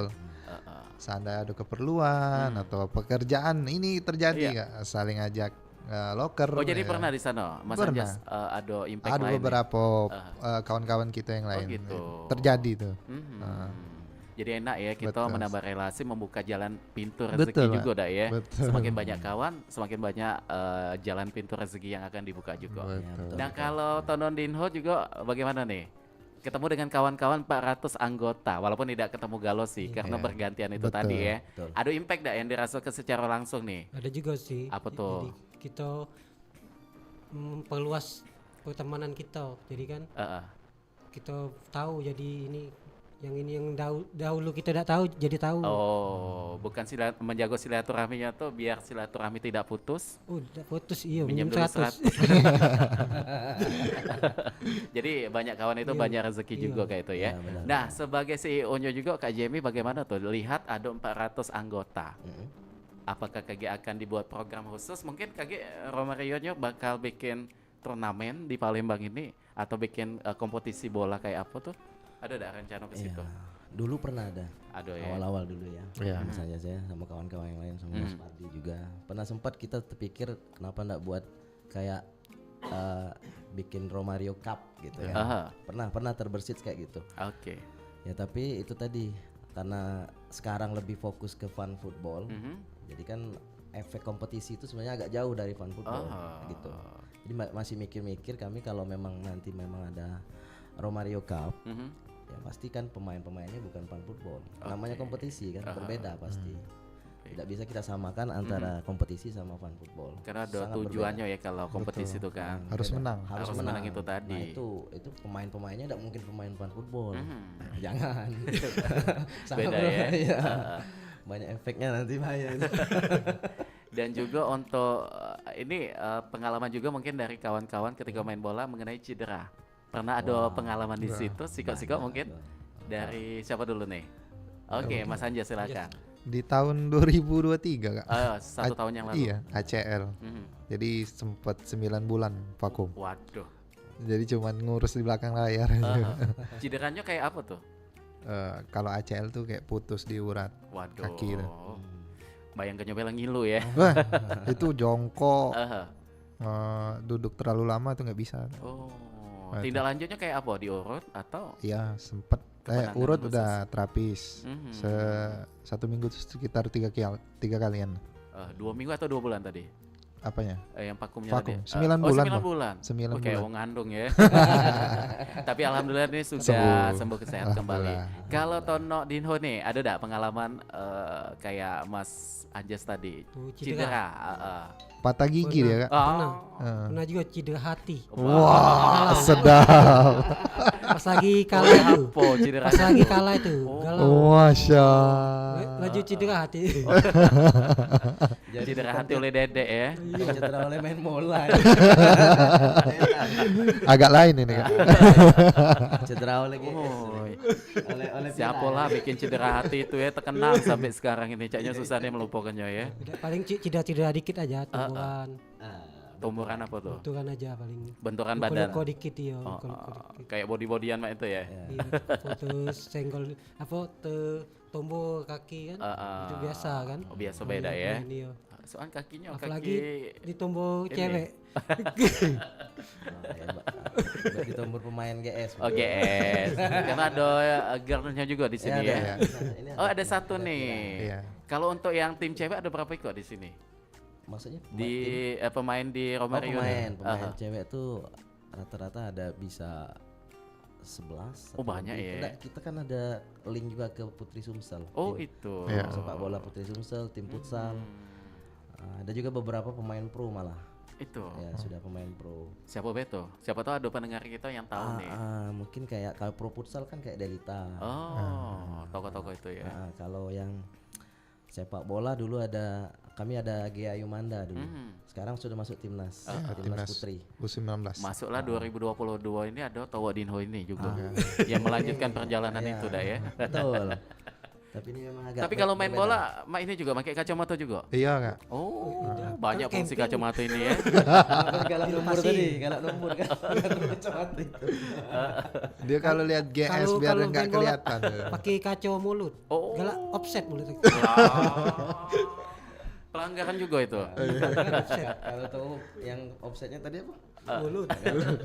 S7: Seandainya ada keperluan atau pekerjaan ini terjadi Kak, saling ajak loker.
S4: Oh jadi pernah di sana, Mas Anjas ada impact
S7: ada
S4: lain? Ada
S7: beberapa kawan-kawan kita yang lain.
S4: Oh gitu.
S7: Terjadi tuh.
S4: Jadi enak ya kita menambah relasi, membuka jalan pintu rezeki juga dah ya. Semakin banyak kawan, semakin banyak jalan pintu rezeki yang akan dibuka juga. Nah kalau Tonon Dinho juga bagaimana nih? Ketemu dengan kawan-kawan 400 anggota, walaupun tidak ketemu galau sih karena bergantian itu tadi ya. Ada impact dah yang dirasakan secara langsung nih?
S5: Ada juga sih.
S4: Apa tuh?
S5: Jadi kita memperluas pertemanan kita, jadi kan kita tahu, jadi ini yang dahulu kita tidak tahu jadi tahu.
S4: Oh, bukan menjaga silaturahminya tuh biar silaturahmi tidak putus.
S5: Oh, tidak putus, iya.
S4: Minjem dulu 100. Jadi banyak kawan itu banyak rezeki juga kayak itu ya. Nah, sebagai CEO-nya juga Kak Jamie bagaimana tuh lihat ada 400 anggota. apakah KG akan dibuat program khusus? Mungkin KG Romario-nya bakal bikin turnamen di Palembang ini atau bikin kompetisi bola kayak apa tuh? Ada rencana ke situ?
S6: Dulu pernah ada.
S4: Aduh, ya.
S6: Awal-awal dulu ya.
S7: Iya.
S6: Misalnya saya sama kawan-kawan yang lain sama Mas Pardi juga. Pernah sempat kita terpikir kenapa enggak buat kayak bikin Romario Cup gitu ya. Pernah terbersit kayak gitu.
S4: Oke.
S6: Ya tapi itu tadi karena sekarang lebih fokus ke fun football. Jadi kan efek kompetisi itu sebenarnya agak jauh dari fun football gitu. Jadi masih mikir-mikir kami kalau memang nanti memang ada Romario Cup. Ya pasti kan pemain-pemainnya bukan fun football. Namanya kompetisi kan berbeda pasti. Tidak bisa kita samakan antara kompetisi sama fun football.
S4: Karena ada tujuannya ya kalau kompetisi itu kan.
S7: Harus menang.
S4: Harus menang itu tadi.
S6: Nah itu pemain-pemainnya tidak mungkin pemain fun football. Jangan.
S4: Beda ya.
S6: Banyak efeknya nanti bahaya.
S4: Dan juga untuk ini pengalaman juga mungkin dari kawan-kawan ketika main bola mengenai cedera. Pernah ada pengalaman di situ, sikok-sikok mungkin dari siapa dulu nih? Oke, Mas Anja silakan.
S7: Di tahun 2023 Kak.
S4: 1 tahun yang lalu.
S7: Iya, ACL. Jadi sempat 9 bulan vakum.
S4: Waduh.
S7: Jadi cuman ngurus di belakang layar.
S4: Cederanya kayak apa tuh?
S7: Kalau ACL tuh kayak putus di urat kaki tuh.
S4: Bayangkan nyoba ngilu ya.
S7: Wah, itu jongkok. Duduk terlalu lama tuh nggak bisa.
S4: Tindak lanjutnya kayak apa? Diurut atau?
S7: Iya, sempet. Urut udah terapis. 1 minggu tuh sekitar 3 kalian.
S4: 2 minggu atau 2 bulan tadi?
S7: Apanya?
S4: Yang vakumnya
S7: Vakum.
S4: tadi?
S7: 9 bulan.
S4: 9 bulan.
S7: 9
S4: kayak
S7: bulan.
S4: wong ngandung ya. Tapi alhamdulillah ini sudah sembuh sehat kembali. Kalau Tono Dinho nih, ada enggak pengalaman kayak Mas Anjas tadi? Cedera.
S7: Patah gigi dia Kak.
S5: Pernah juga cedera hati.
S7: Wah, sedap.
S5: Pas lagi kalah itu. Pas lagi kalah itu.
S7: Masya.
S5: Laju cedera hati.
S4: Cedera hati oleh Dedek ya.
S6: Cedera oleh main bola.
S7: Agak lain ini Kak.
S6: Cedera oleh
S4: oleh siapa lah bikin cedera hati itu ya terkenang sampai sekarang ini. Caknya susah nih melupakannya ya.
S5: Paling cedera dikit aja tumbuhan.
S4: Tumbuhan apa tuh?
S5: Benturan aja paling.
S4: Benturan badan.
S5: Kok dikit ya.
S4: Kayak body-bodyan mah itu ya.
S5: Iya. Putus senggol tumbuh kaki kan. Itu biasa kan.
S4: Biasa beda ya. Soalnya kakinya
S5: apalagi ditumbuh cewek.
S6: Ditumbuh pemain GS.
S4: GS. Karena ada girlnya juga di sini ya. Ada satu nih. Kalau untuk yang tim cewek ada berapa ikut di sini?
S6: Maksudnya
S4: pemain di Romario.
S6: Pemain cewek tuh rata-rata ada bisa 11.
S4: Banyak ya.
S6: Kita kan ada link juga ke Putri Sumsel.
S4: Itu.
S6: Sepak bola Putri Sumsel, tim futsal. Ada juga beberapa pemain pro malah.
S4: Itu.
S6: Ya, sudah pemain pro.
S4: Siapa beto? Siapa tahu ada pendengar kita yang tahu nih.
S6: Mungkin kayak kalau pro futsal kan kayak Delita.
S4: Tokoh-tokoh itu ya.
S6: Kalau yang sepak bola dulu kami ada Gia Yumanda dulu. Sekarang sudah masuk timnas putri.
S7: U19.
S4: Masuklah 2022 ini ada Towo Dinho ini juga. Yang melanjutkan perjalanan itu dah ya.
S6: Betul. Tapi ini memang agak.
S4: Tapi kalau main bola, ini juga pakai kacamata juga.
S7: Iya Kak.
S4: Banyak fungsi kacamata ini ya.
S6: Galak nomor tadi, galak nomor kan. Kacamata itu.
S7: Dia kalau lihat GS biar enggak kelihatan.
S5: Pakai kacau mulut. Galak offset mulut.
S4: Pelanggaran juga itu.
S6: Kalau tahu yang offsetnya tadi apa?
S5: Mulut.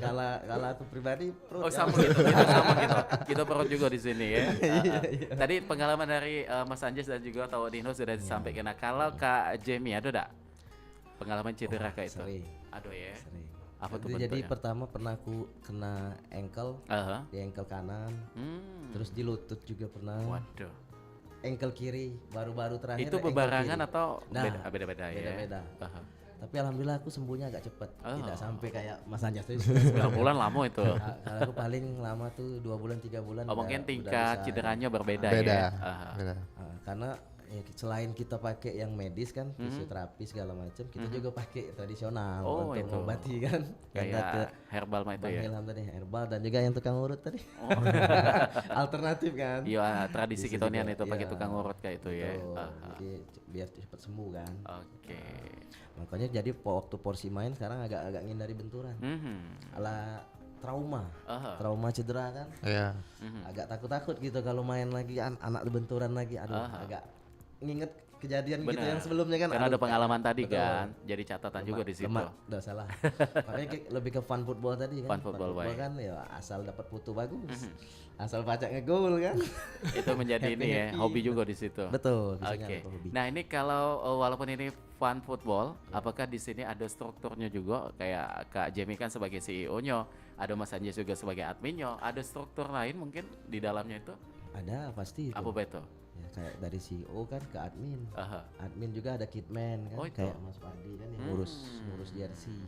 S6: Kalau aku pribadi perut.
S4: Sama gitu. Sama gitu. Kita perut juga di sini ya. Tadi pengalaman dari Mas Anjas dan juga Towo Dinho sudah disampaikan. Nah, kalau Kak Jamie ada enggak pengalaman cedera kayak itu?
S6: Aduh
S4: ya.
S6: Sering.
S4: Apa tuh
S6: Jadi
S4: bentuknya?
S6: pertama pernah aku kena ankle, di ankle kanan. Terus di lutut juga pernah.
S4: Waduh.
S6: Ankle kiri baru-baru terakhir.
S4: Itu bebarangan atau
S6: beda-beda ya? Beda-beda. Tapi alhamdulillah aku sembuhnya agak cepat. Tidak sampai kayak Mas Anjas itu.
S4: 9 bulan lama itu.
S6: Kalau aku paling lama tuh 2 bulan 3 bulan.
S4: Mungkin tingkat cederanya berbeda
S7: ya.
S4: Beda.
S6: Karena selain kita pakai yang medis kan, fisioterapi segala macam, kita juga pakai tradisional untuk mengobati kan.
S4: Kayak herbal mah itu ya.
S6: Ilham tadi herbal dan juga yang tukang urut tadi. Alternatif kan.
S4: Iya, tradisi kita nian itu pakai tukang urut kayak itu ya.
S6: Jadi biar cepat sembuh kan.
S4: Oke.
S6: Makanya jadi waktu porsi main sekarang agak ngindari benturan. Ala trauma cedera kan.
S7: Iya.
S6: Agak takut gitu kalau main lagi anak benturan lagi. Aduh, agak nginget kejadian gitu yang sebelumnya kan.
S4: Karena ada pengalaman tadi kan. Jadi catatan juga di situ.
S6: Udah salah. Makanya lebih ke fun football tadi kan.
S4: Fun football
S6: kan ya asal dapat putu bagus. Asal pacak ngegol kan.
S4: Itu menjadi ini ya, hobi juga di situ.
S6: Betul.
S4: Oke. Nah, ini kalau walaupun ini fun football, apakah di sini ada strukturnya juga kayak Kak Jamie kan sebagai CEO-nya, ada Mas Anjas juga sebagai adminnya, ada struktur lain mungkin di dalamnya itu?
S6: Ada pasti itu.
S4: Apa betul?
S6: Ya, kayak dari CEO kan ke admin. Admin juga ada kitman kan, kayak Mas Pardi kan yang ngurus jersey.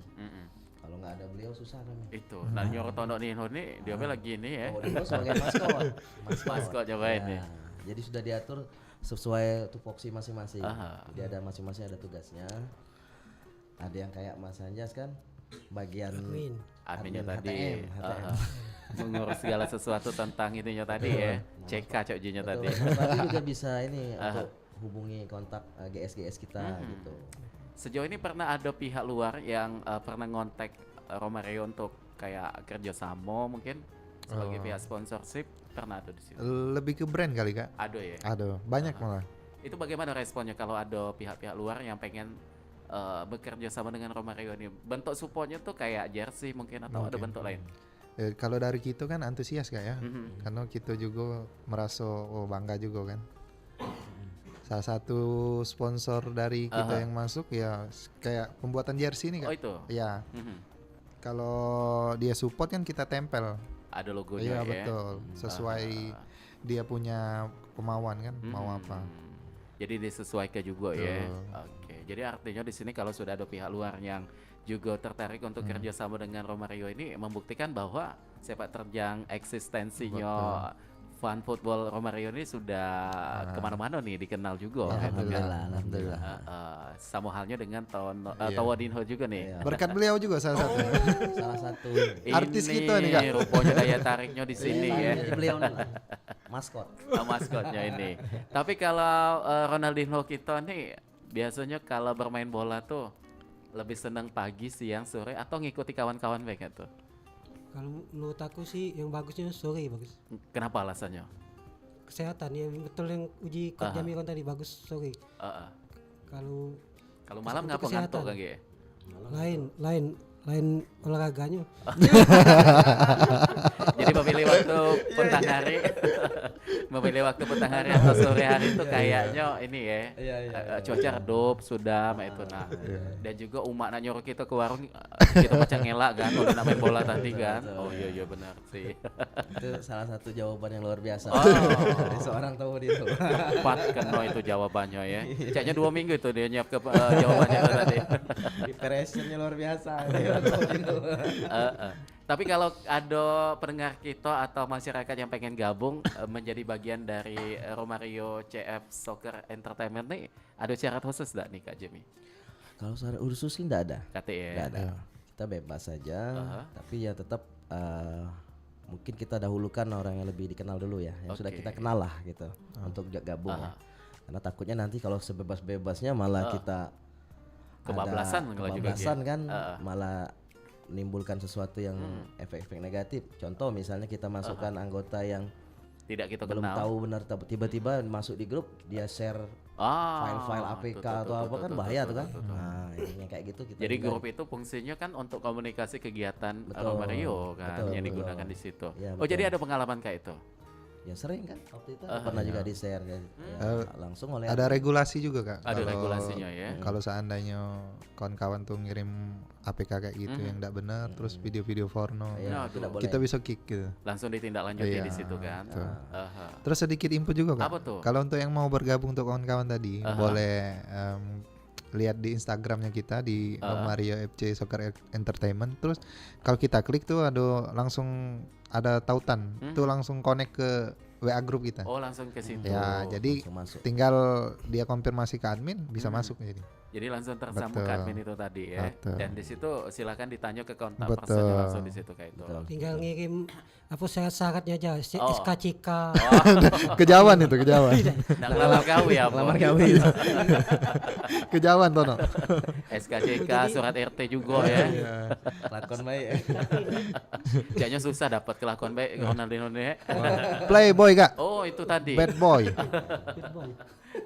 S6: Kalau nggak ada beliau susah kan.
S4: Itu. Nah, Nyorotono nih dia lagi ini ya.
S6: Oh, dia sebagai maskot.
S4: Maskot cobain nih.
S6: Jadi sudah diatur sesuai tupoksi masing-masing. Jadi ada masing-masing ada tugasnya. Ada yang kayak Mas Anjas kan bagian
S4: adminnya tadi.
S6: HTM.
S4: Mengurus segala sesuatu tentang itunya tadi ya. CK cokjinya tadi.
S6: Tapi juga bisa ini untuk hubungi kontak GS kita gitu.
S4: Sejauh ini pernah ada pihak luar yang pernah ngontek Romario untuk kayak kerjasama mungkin sebagai pihak sponsorship, pernah ada di situ?
S7: Lebih ke brand kali Kak.
S4: Ada ya?
S7: Ada, banyak malah.
S4: Itu bagaimana responnya kalau ada pihak-pihak luar yang pengen bekerja sama dengan Romario ini? Bentuk supportnya tuh kayak jersey mungkin atau ada bentuk lain?
S7: Kalau dari kita kan antusias Kak ya, karena kita juga merasa bangga juga kan. Salah satu sponsor dari kita yang masuk ya kayak pembuatan jersey nih Kak.
S4: Oh itu?
S7: Iya. Kalau dia support kan kita tempel.
S4: Ada logonya
S7: iya,
S4: ya?
S7: Iya betul, sesuai dia punya kemauan kan, mau apa.
S4: Jadi disesuaikan juga ya. Oke. Jadi artinya di sini kalau sudah ada pihak luar yang juga tertarik untuk kerjasama dengan Romario ini membuktikan bahwa sepak terjang eksistensinya fun football Romario ini sudah kemana-mana nih dikenal juga.
S6: Alhamdulillah.
S4: Sama halnya dengan Tawadinho juga nih.
S7: Berkat beliau juga salah satu.
S6: Salah satu
S7: artis kita nih Kak.
S4: Rupanya daya tariknya di sini ya.
S6: Beliau maskot.
S4: Maskotnya ini. Tapi kalau Ronaldinho kita nih biasanya kalau bermain bola tuh lebih senang pagi, siang, sore atau ngikuti kawan-kawan baik tuh?
S5: Kalau menurut aku sih yang bagusnya sore bagus.
S4: Kenapa alasannya?
S5: Kesehatan yang betul yang uji Coach Jamie tadi bagus sore.
S4: Kalau malam ngapa ngantuk kagak?
S5: Lain olahraganya.
S4: Jadi memilih waktu petang hari, memilih waktu petang hari atau sore hari itu kayaknya ini ya, cuaca redup sudah, itu nah. Dan juga umak nak nyuruh kita ke warung, kita macam ngelak kan, kalau nak main bola tadi kan. Oh iya benar sih.
S6: Itu salah satu jawaban yang luar biasa. Dari seorang Tawadinho.
S4: Tepat kan itu jawabannya ya. Caknya 2 minggu itu dia nyiap ke jawabannya tadi.
S6: Pressure-nya luar biasa.
S4: Tapi kalau ada pendengar kita atau masyarakat yang pengen gabung menjadi bagian dari Romario CF Soccer Entertainment nih, ada syarat khusus enggak nih Kak Jamie?
S6: Kalau syarat khusus sih enggak ada.
S4: Enggak
S6: ada. Kita bebas saja, tapi ya tetap mungkin kita dahulukan orang yang lebih dikenal dulu ya, yang sudah kita kenal lah gitu untuk gabung ya. Karena takutnya nanti kalau sebebas-bebasnya malah kita kebablasan kan, malah menimbulkan sesuatu yang efek-efek negatif. Contoh misalnya kita masukkan anggota yang
S4: tidak kita
S6: belum
S4: kenal,
S6: tahu benar, tiba-tiba masuk di grup dia share file-file APK atau apa kan bahaya tuh kan. Nah, yang kayak gitu kita.
S4: Jadi grup itu fungsinya kan untuk komunikasi kegiatan Romario kan yang digunakan di situ. Ya, jadi ada pengalaman kayak itu?
S6: Ya sering kan waktu itu pernah juga di-share ya, langsung oleh
S7: ada regulasi juga Kak.
S4: Ada regulasinya ya.
S7: Kalau seandainya kawan-kawan tuh ngirim APK kayak gitu yang enggak benar, terus video-video porno, kita bisa kick gitu.
S4: Langsung ditindaklanjuti di situ kan.
S7: Terus sedikit input juga Kak.
S4: Apa tuh?
S7: Kalau untuk yang mau bergabung untuk kawan-kawan tadi, boleh lihat di Instagramnya kita di Romario FC Soccer Entertainment. Terus kalau kita klik tuh ada langsung ada tautan, tuh langsung connect ke WA grup kita.
S4: Oh, langsung ke situ.
S7: Ya, jadi tinggal dia konfirmasi ke admin bisa masuk jadi.
S4: Jadi langsung tersambung ke admin itu tadi ya.
S7: Betul.
S4: Dan di situ silakan ditanya ke kontak
S7: Betul.
S4: personnya langsung di situ kayak itu.
S5: Tinggal ngirim apa syaratnya aja, SKCK.
S7: Kejauhan itu, kejauhan.
S4: Nah, lamar gawe ya,
S6: lamar gawe.
S7: Kejauhan Tono.
S4: SKCK, surat RT juga ya.
S6: Lakon baik.
S4: Kayaknya susah dapat kelakon baik Ronaldinho nih.
S7: Playboy Kak.
S4: Oh, itu tadi.
S7: Bad boy.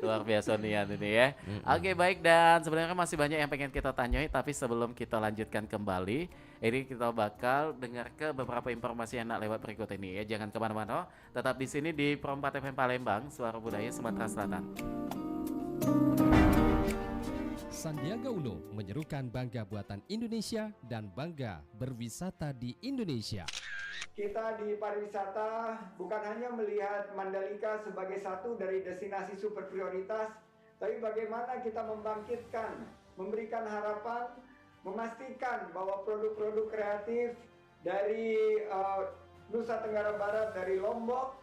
S4: Luar biasa nih ini ya. Oke, baik, dan sebenarnya masih banyak yang pengen kita tanyai, tapi sebelum kita lanjutkan kembali, ini kita bakal dengar ke beberapa informasi yang nak lewat berikut ini ya. Jangan kemana-mana, tetap di sini di Pro 4 FM Palembang, Suara Budaya Sumatera Selatan.
S8: Sandiaga Uno menyerukan bangga buatan Indonesia dan bangga berwisata di Indonesia.
S9: Kita di pariwisata bukan hanya melihat Mandalika sebagai satu dari destinasi super prioritas, tapi bagaimana kita membangkitkan, memberikan harapan, memastikan bahwa produk-produk kreatif dari Nusa Tenggara Barat, dari Lombok,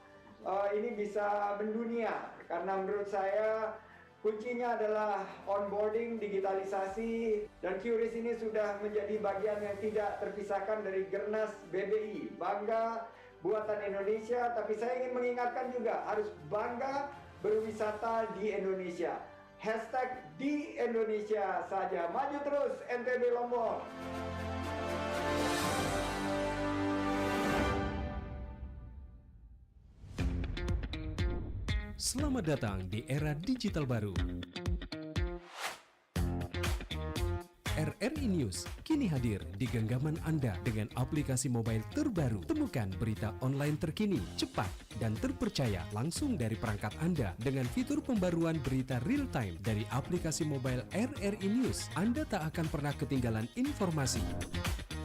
S9: ini bisa mendunia. Karena menurut saya kuncinya adalah onboarding, digitalisasi, dan QRIS ini sudah menjadi bagian yang tidak terpisahkan dari Gernas BBI. Bangga buatan Indonesia, tapi saya ingin mengingatkan juga harus bangga berwisata di Indonesia. Hashtag di Indonesia saja. Maju terus NTB Lombok.
S8: Selamat datang di era digital baru. RRI News kini hadir di genggaman Anda dengan aplikasi mobile terbaru. Temukan berita online terkini, cepat, dan terpercaya langsung dari perangkat Anda dengan fitur pembaruan berita real time dari aplikasi mobile RRI News. Anda tak akan pernah ketinggalan informasi.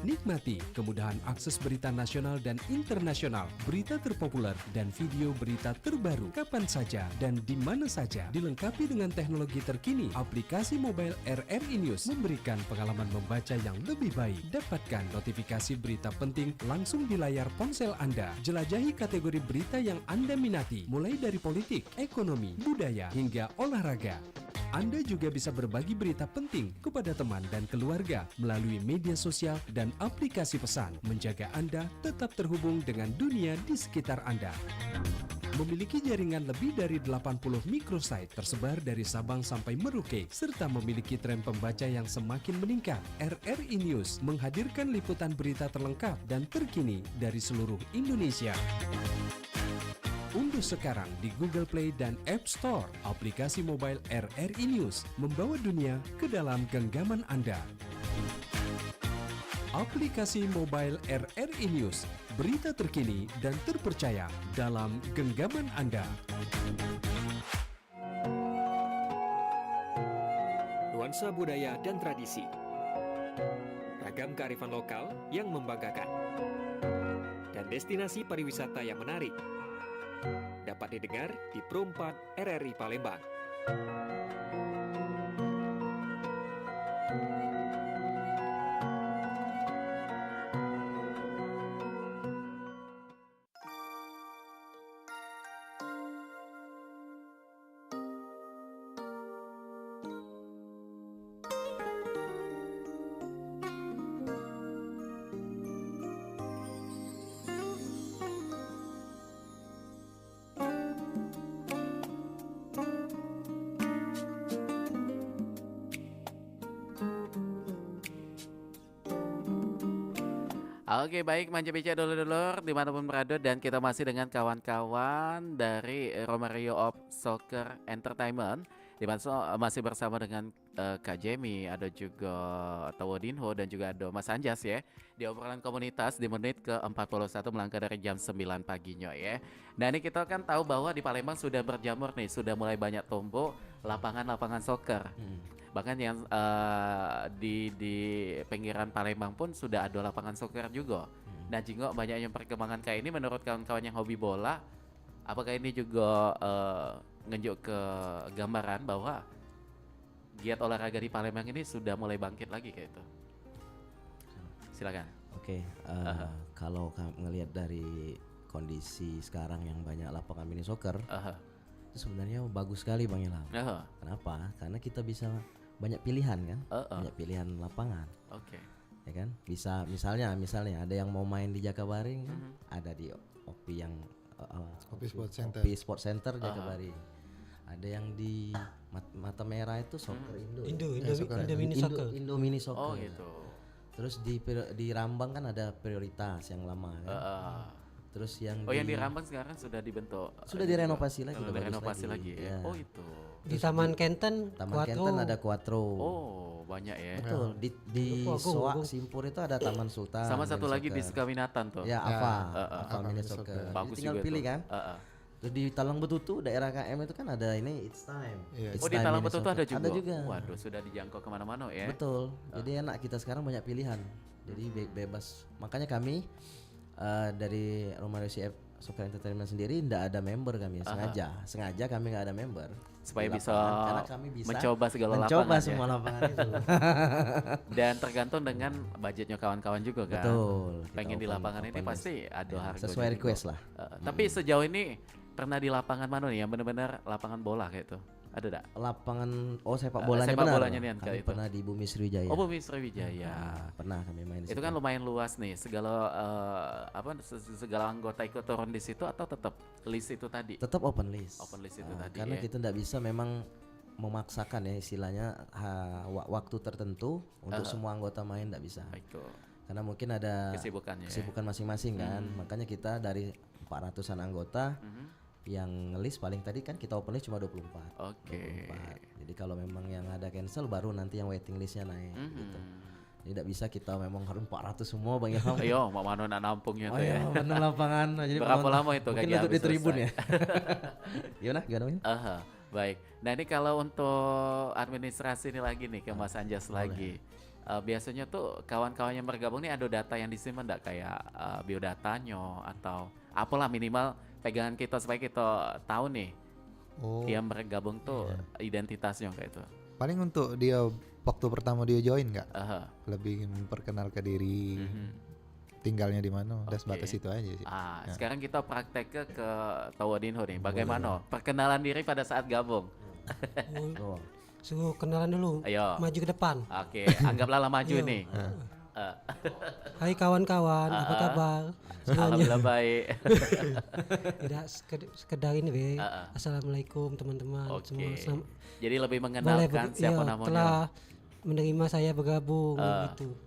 S8: Nikmati kemudahan akses berita nasional dan internasional, berita terpopuler, dan video berita terbaru kapan saja dan di mana saja. Dilengkapi dengan teknologi terkini, aplikasi mobile RRI News memberikan pengalaman membaca yang lebih baik. Dapatkan notifikasi berita penting langsung di layar ponsel Anda. Jelajahi kategori berita yang Anda minati, mulai dari politik, ekonomi, budaya, hingga olahraga. Anda juga bisa berbagi berita penting kepada teman dan keluarga melalui media sosial dan aplikasi pesan, menjaga Anda tetap terhubung dengan dunia di sekitar Anda. Memiliki jaringan lebih dari 80 microsite tersebar dari Sabang sampai Merauke, serta memiliki tren pembaca yang semakin meningkat. RRI News menghadirkan liputan berita terlengkap dan terkini dari seluruh Indonesia. Unduh sekarang di Google Play dan App Store aplikasi mobile RRI News, membawa dunia ke dalam genggaman Anda. Aplikasi mobile RRI News, berita terkini dan terpercaya dalam genggaman Anda.
S2: Nuansa budaya dan tradisi, ragam kearifan lokal yang membanggakan, dan destinasi pariwisata yang menarik dapat didengar di Pro 4 RRI Palembang.
S4: Oke, baik, Manja Bica dulur-dulur dimanapun berada, dan kita masih dengan kawan-kawan dari Romario of Soccer Entertainment, di mana masih bersama dengan Kak Jamie, ada juga Tawadinho, dan juga ada Mas Anjas ya, di obrolan komunitas di menit ke-41 melangkah dari jam 9 paginya ya. Nah, ini kita kan tahu bahwa di Palembang sudah berjamur nih, sudah mulai banyak tumbuh lapangan-lapangan soccer. Bahkan yang di pinggiran Palembang pun sudah ada lapangan soccer juga. Nah, jinggo banyaknya perkembangan kayak ini, menurut kawan-kawan yang hobi bola, apakah ini juga nunjuk ke gambaran bahwa giat olahraga di Palembang ini sudah mulai bangkit lagi kayak itu? Silakan.
S6: Oke, kalau ngelihat dari kondisi sekarang yang banyak lapangan mini soccer, itu sebenarnya bagus sekali Bang Ilham. Kenapa? Karena kita bisa banyak pilihan kan, banyak pilihan lapangan. Ya kan, bisa misalnya ada yang mau main di Jakabaring, ada di OPI yang
S7: OPI
S6: Sport Center Jakabaring. Ada yang di Mata Merah itu Soccer Indo Mini Soccer.
S4: Oh gitu.
S6: Terus di Rambang kan ada Prioritas yang lama kan. Terus yang
S4: yang di Rambang sekarang sudah dibentuk.
S6: Sudah direnovasi lagi.
S4: Sudah direnovasi lagi. Ya. Oh itu.
S5: Di Taman Kenten
S6: ada Quattro.
S4: Oh banyak ya.
S6: Betul. Di Soak Simpur itu ada Taman Sultan.
S4: Sama satu lagi di Sukawinatan tuh.
S6: Ya Ava Mini Soccer.
S4: Bagus
S6: tinggal
S4: juga
S6: pilih
S4: tuh.
S6: kan. Terus di Talang Betutu daerah KM itu kan ada ini It's Time.
S4: Di Talang Betutu ada juga. Ada juga. Waduh sudah dijangkau kemana-mana ya.
S6: Betul. Jadi enak kita sekarang banyak pilihan. Jadi bebas. Makanya kami dari Romario CF Soccer Entertainment sendiri tidak ada member kami sengaja kami nggak ada member
S4: supaya bisa
S6: karena kami bisa
S4: mencoba segala
S6: semua lapangan itu.
S4: Dan tergantung dengan budgetnya kawan-kawan juga kan.
S6: Betul.
S4: Pengen di lapangan ini pasti ada harga
S6: sesuai request lah.
S4: Tapi sejauh ini pernah di lapangan mana nih yang benar-benar lapangan bola kayak itu? Ada enggak?
S6: Lapangan sepak bolanya
S4: sepak
S6: benar.
S4: Bolanya nih
S6: kami
S4: itu.
S6: Pernah di Bumi Sriwijaya.
S4: Oh, Bumi Sriwijaya.
S6: Pernah kami main di situ.
S4: Itu kan lumayan luas nih. Segala segala anggota ikut turun di situ atau tetap list itu tadi?
S6: Tetap open list.
S4: Open list itu tadi.
S6: Karena kita tidak bisa memang memaksakan ya istilahnya waktu tertentu untuk semua anggota main tidak bisa. Karena mungkin ada kesibukan masing-masing kan. Makanya kita dari 400-an anggota yang list paling tadi kan kita open list cuma 24. 24. Jadi kalau memang yang ada cancel baru nanti yang waiting listnya naik gitu. Jadi tidak bisa kita memang harus 400 semua Bang Ilham.
S4: Ayo, mau mana nampungnya tuh ya.
S6: Penuh lapangan. Jadi
S4: berapa lama itu
S6: mungkin untuk di tribun ya. Gimana Bang?
S4: Baik. Nah ini kalau untuk administrasi ini lagi nih ke Mas Anjas lagi. Biasanya tuh kawan-kawan yang bergabung nih ada data yang disimpan enggak kayak biodatanya atau apalah minimal pegangan kita supaya kita tahu nih yang bergabung tuh identitasnya kayak itu.
S7: Paling untuk dia waktu pertama dia join nggak, lebih memperkenalkan diri, tinggalnya di mana, udah sebatas itu aja sih.
S4: Sekarang kita praktek ke Tawadinho nih. Bagaimana perkenalan diri pada saat gabung?
S5: Suruh kenalan dulu.
S4: Ayo.
S5: Maju ke depan.
S4: Oke, anggaplah maju nih.
S5: Hai kawan-kawan, apa kabar?
S4: Alhamdulillah baik.
S5: Tidak sekedar ini be. Assalamualaikum teman-teman. Semua
S4: jadi lebih mengenalkan siapa namanya.
S5: Telah menerima saya bergabung gitu.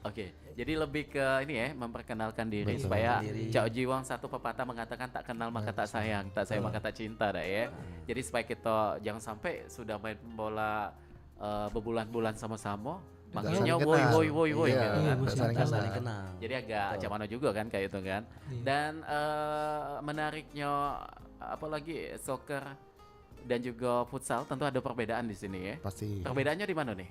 S4: Oke. Jadi lebih ke ini ya, memperkenalkan diri. Betul, supaya Cak Jiwang satu pepatah mengatakan tak kenal maka tak sayang, tak sayang maka tak cinta dah ya. Jadi supaya kita jangan sampai sudah main bola berbulan-bulan sama-sama makanya woi gitu kan.
S6: Saling kenal.
S4: Jadi agak macam juga kan kayak itu kan. Dan menariknya apalagi soccer dan juga futsal tentu ada perbedaan di sini ya.
S7: Pasti.
S4: Perbedaannya di mana nih?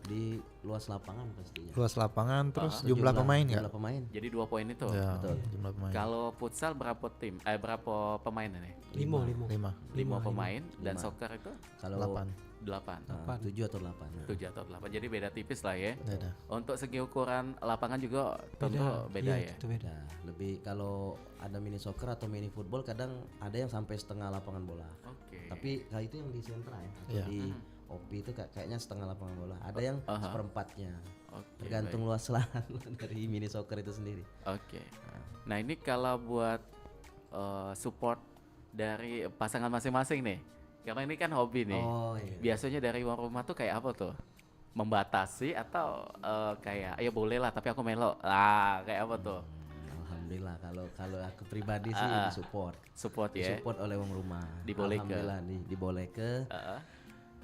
S6: Di luas lapangan pastinya.
S7: Luas lapangan terus jumlah pemain ya.
S6: Jumlah pemain.
S4: Jadi 2 poin itu.
S7: Ya,
S6: betul.
S7: Jumlah pemain.
S4: Kalau futsal berapa tim? Berapa pemain ini?
S5: 5
S4: pemain dan soccer itu?
S6: Kalau
S4: 8.
S6: 7 atau 8.
S4: 7 atau 8. Jadi beda tipis lah ya.
S7: Beda.
S4: Untuk segi ukuran lapangan juga tentu beda ya.
S6: Beda. Lebih kalau ada mini soccer atau mini football kadang ada yang sampai setengah lapangan bola. Tapi kalau itu yang di sentra ya. Di OPI itu kayaknya setengah lapangan bola. Ada yang seperempatnya. Tergantung luas lahan dari mini soccer itu sendiri. Nah ini kalau buat support dari pasangan masing-masing nih. Karena ini kan hobi nih. Biasanya dari rumah tuh kayak apa tuh? Membatasi atau kayak ayo boleh lah tapi aku melo. Kayak apa tuh? Alhamdulillah kalau aku pribadi sih support ya. Support oleh wong rumah. Alhamdulillah diboleh ke.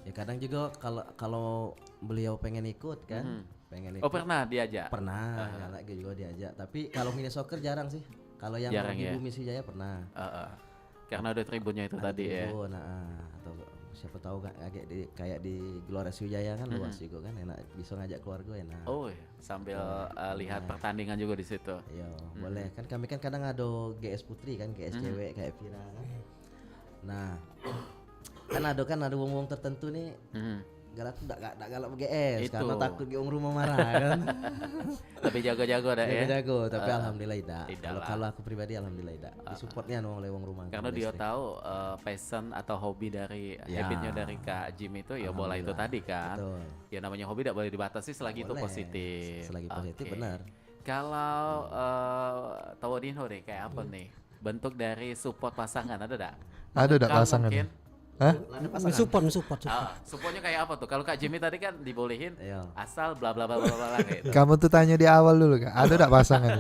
S6: Ya kadang juga kalau beliau pengen ikut kan, pengen ikut.
S4: Oh pernah diajak?
S6: Pernah, lagi juga diajak. Tapi kalau mini soccer jarang sih. Kalau yang di Bumi Sriwijaya pernah.
S4: Karena ada tribunnya itu tadi ya.
S6: Atau siapa tahu kayak di Gelora Sriwijaya kan luas juga kan, enak bisa ngajak keluarga enak.
S4: Sambil lihat pertandingan juga di situ.
S6: Iya, boleh. Kan kami kan kadang ada GS Putri kan, GS cewek kayak Vira kan. Nah, kan ada wong-wong tertentu nih galak tuh enggak galak BGS
S4: Itu.
S6: karena takut orang rumah marah kan.
S4: Lebih jago-jago dah ya.
S6: Jago, tapi alhamdulillah tidak.
S4: Tidak lah.
S6: Kalau aku pribadi alhamdulillah tidak. Disupportnya oleh orang rumah.
S4: Karena dia tahu passion atau hobi dari habitnya dari Kak Jim itu ya bola itu tadi kan.
S6: Betul.
S4: Ya namanya hobi tidak boleh dibatasi selagi itu
S6: Boleh.
S4: positif.
S6: Selagi positif
S4: Oke.
S6: benar.
S4: Kalau Tawadino deh kayak apa nih? Bentuk dari support pasangan ada tak?
S7: Ada tak
S4: Kalau
S7: pasangan?
S4: mungkin,
S7: Hah?
S5: Support.
S4: supportnya kayak apa tuh? Kalau Kak Jimmy tadi kan dibolehin
S6: Iya.
S4: asal bla bla bla bla bla gitu.
S7: Kamu tuh tanya di awal dulu Kak, ada tak pasangan?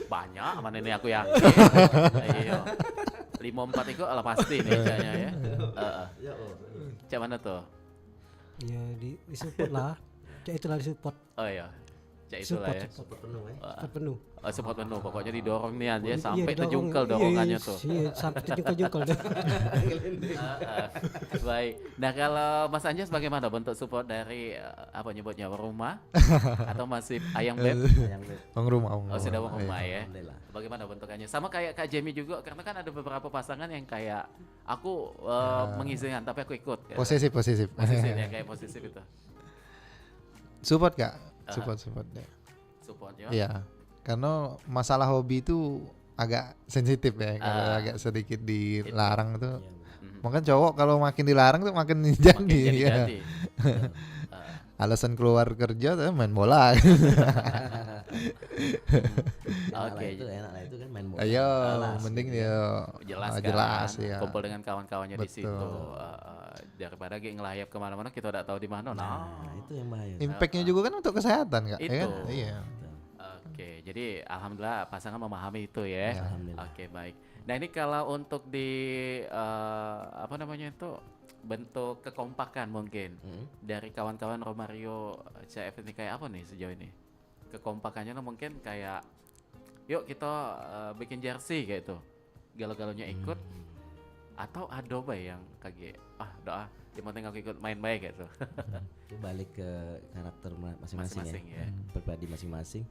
S4: Banyak mana ini aku yakin. Iya. 5-4 itu lah pasti nih kayaknya ya. Cak mana tuh?
S5: Ya di support lah. Cak itulah di support.
S4: Oh iya. Cak itulah ya.
S6: Support penuh
S5: Support penuh.
S4: Support penuh pokoknya didorong nih aja
S5: Iya,
S4: sampai
S5: didorong.
S4: terjungkel dorongannya
S5: Iya,
S4: tuh.
S5: Iya, sampai terjungkel.
S4: Baik. Nah kalau Mas Anjas bagaimana bentuk support dari apa nyebutnya rumah atau masih ayam beb?
S7: Rumah.
S4: Oh sudah rumah ya.
S6: Alhamdulillah.
S4: Bagaimana bentukannya? Sama kayak Kak Jamie juga karena kan ada beberapa pasangan yang kayak aku mengizinkan tapi aku ikut.
S7: Posesif.
S4: Posesifnya kayak posesif itu.
S7: Support Kak, support ya.
S4: Support ya.
S7: Iya. Karena masalah hobi itu agak sensitif ya, kalau agak sedikit dilarang tuh. Mungkin cowok kalau makin dilarang tuh makin jadi. Ya. Alasan keluar kerja tuh main bola.
S4: Oke.
S6: Enak lah itu kan main bola.
S7: Ayo,
S6: Jelas,
S7: mending
S6: gitu.
S7: dia
S4: jelas kan,
S7: ya.
S4: kumpul dengan kawan-kawannya di
S7: Betul.
S4: situ daripada kayak ngelayap kemana-mana kita udah tahu di mana.
S6: Nah, itu yang bahaya.
S7: Impactnya juga kan untuk kesehatan Kak.
S4: Itu.
S7: Ya kan? Iya.
S4: Oke, jadi alhamdulillah pasangan memahami itu ya.
S6: Ya, alhamdulillah.
S4: Oke, baik. Nah ini kalau untuk di apa namanya itu bentuk kekompakan mungkin dari kawan-kawan Romario CF ini kayak apa nih sejauh ini? Kekompakannya tuh mungkin kayak yuk kita bikin jersey kayak itu, galau-galaunya ikut atau adoba yang kayak doa yang penting aku ikut main baik gitu.
S6: Itu balik ke karakter masing-masing ya.
S4: Ya.
S6: Pribadi masing-masing.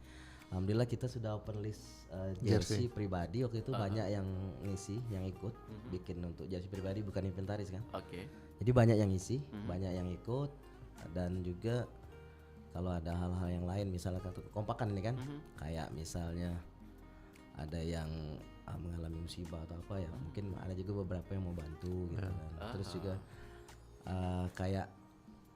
S6: Alhamdulillah kita sudah open list jersey pribadi waktu itu banyak yang ngisi, yang ikut bikin untuk jersey pribadi bukan inventaris kan.
S4: Oke.
S6: Jadi banyak yang ngisi, banyak yang ikut dan juga kalau ada hal-hal yang lain misalnya kekompakan ini kan, kayak misalnya ada yang mengalami musibah atau apa ya, mungkin ada juga beberapa yang mau bantu gitu kan. Terus juga kayak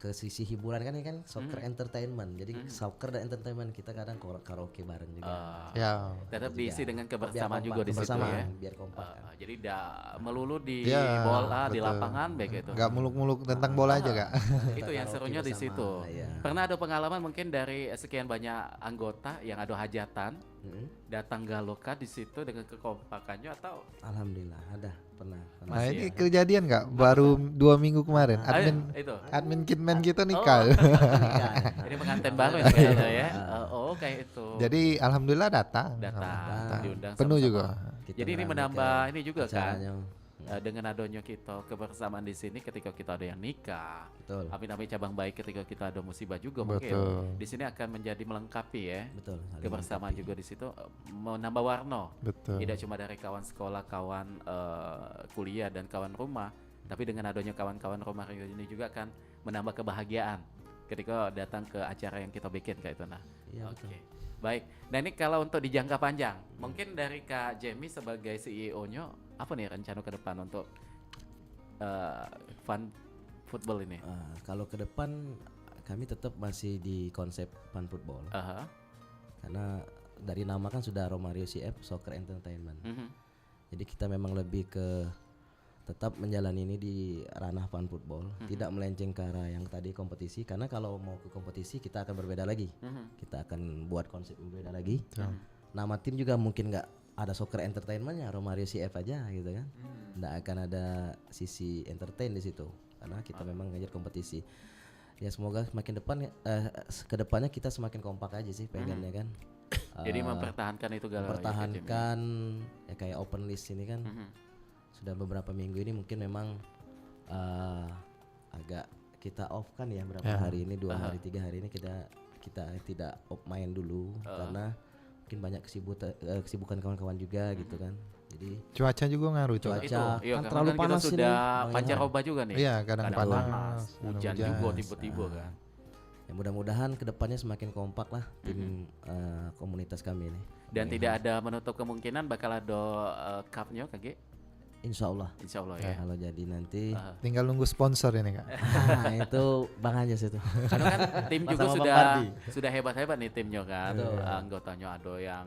S6: ke sisi hiburan kan ini kan soccer entertainment. Jadi soccer dan entertainment kita kadang karaoke bareng juga.
S7: Ya.
S4: Tetap diisi dengan kebersamaan juga di situ ya.
S6: Biar kompak.
S4: Jadi tidak melulu di
S7: Ya,
S4: bola, di
S7: betul.
S4: lapangan baik itu.
S7: Gak muluk-muluk tentang bola aja Kak.
S4: Itu yang serunya di situ. Pernah ada pengalaman mungkin dari sekian banyak anggota yang ada hajatan datang galoka di situ dengan kekompakannya atau
S6: Alhamdulillah ada pernah.
S7: Nah ini kejadian Kak, baru 2 minggu kemarin admin Kitman kita nikah.
S4: Ini pengantin baru ya kayaknya ya. Oh kayak itu.
S7: Jadi alhamdulillah datang.
S4: Diundang
S7: Penuh
S4: sama-sama.
S7: juga.
S4: Jadi ini menambah ini juga kan. Dengan adanya kita kebersamaan di sini ketika kita ada yang nikah, amit-amit cabang baik ketika kita ada musibah juga mungkin di sini akan menjadi melengkapi ya.
S6: Betul.
S4: Kebersamaan juga di situ menambah warna.
S7: Betul.
S4: Tidak cuma dari kawan sekolah, kawan kuliah dan kawan rumah, tapi dengan adanya kawan-kawan Romario ini juga akan menambah kebahagiaan ketika datang ke acara yang kita bikin kayak itu nah.
S6: Iya,
S4: Oke. Baik. Nah ini kalau untuk di jangka panjang, mungkin dari Kak Jamie sebagai CEO-nya apa nih rencana ke depan untuk fun football ini?
S6: Kalau ke depan kami tetap masih di konsep fun football. Karena dari nama kan sudah Romario CF Soccer Entertainment. Jadi kita memang lebih ke tetap menjalani ini di ranah fun football, tidak melenceng ke arah yang tadi kompetisi. Karena kalau mau ke kompetisi kita akan berbeda lagi. Kita akan buat konsep yang berbeda lagi. Nama tim juga mungkin nggak ada soccer entertainmentnya, Romario CF aja gitu kan. Nggak akan ada sisi entertain di situ karena kita memang ngejar kompetisi. Ya semoga makin depan ke depannya kita semakin kompak aja sih pengennya kan.
S4: Jadi mempertahankan itu
S6: mempertahankan ya kayak open list ini kan. Sudah beberapa minggu ini mungkin memang agak kita off kan ya berapa hari ini 2 hari 3 hari ini kita tidak main dulu karena mungkin banyak kesibukan kawan-kawan juga gitu kan. Jadi
S7: cuaca juga ngaruh
S6: cuaca
S4: Itu, iya,
S6: kan
S4: karena
S6: terlalu
S4: kan kita
S6: panas
S4: sudah
S6: ini.
S4: pancaroba juga nih.
S7: Iya, kadang panas,
S4: hujan juga tiba-tiba kan.
S6: Ya mudah-mudahan kedepannya semakin kompak lah tim komunitas kami ini.
S4: Dan tidak ada menutup kemungkinan bakal ada cup-nya KG.
S6: Insya Allah
S4: ya.
S6: Kalau jadi nanti
S7: tinggal nunggu sponsor ini Kak.
S6: itu Bang Anjas itu.
S4: Karena kan tim juga sudah hebat-hebat nih timnya kan. Anggotanya ada yang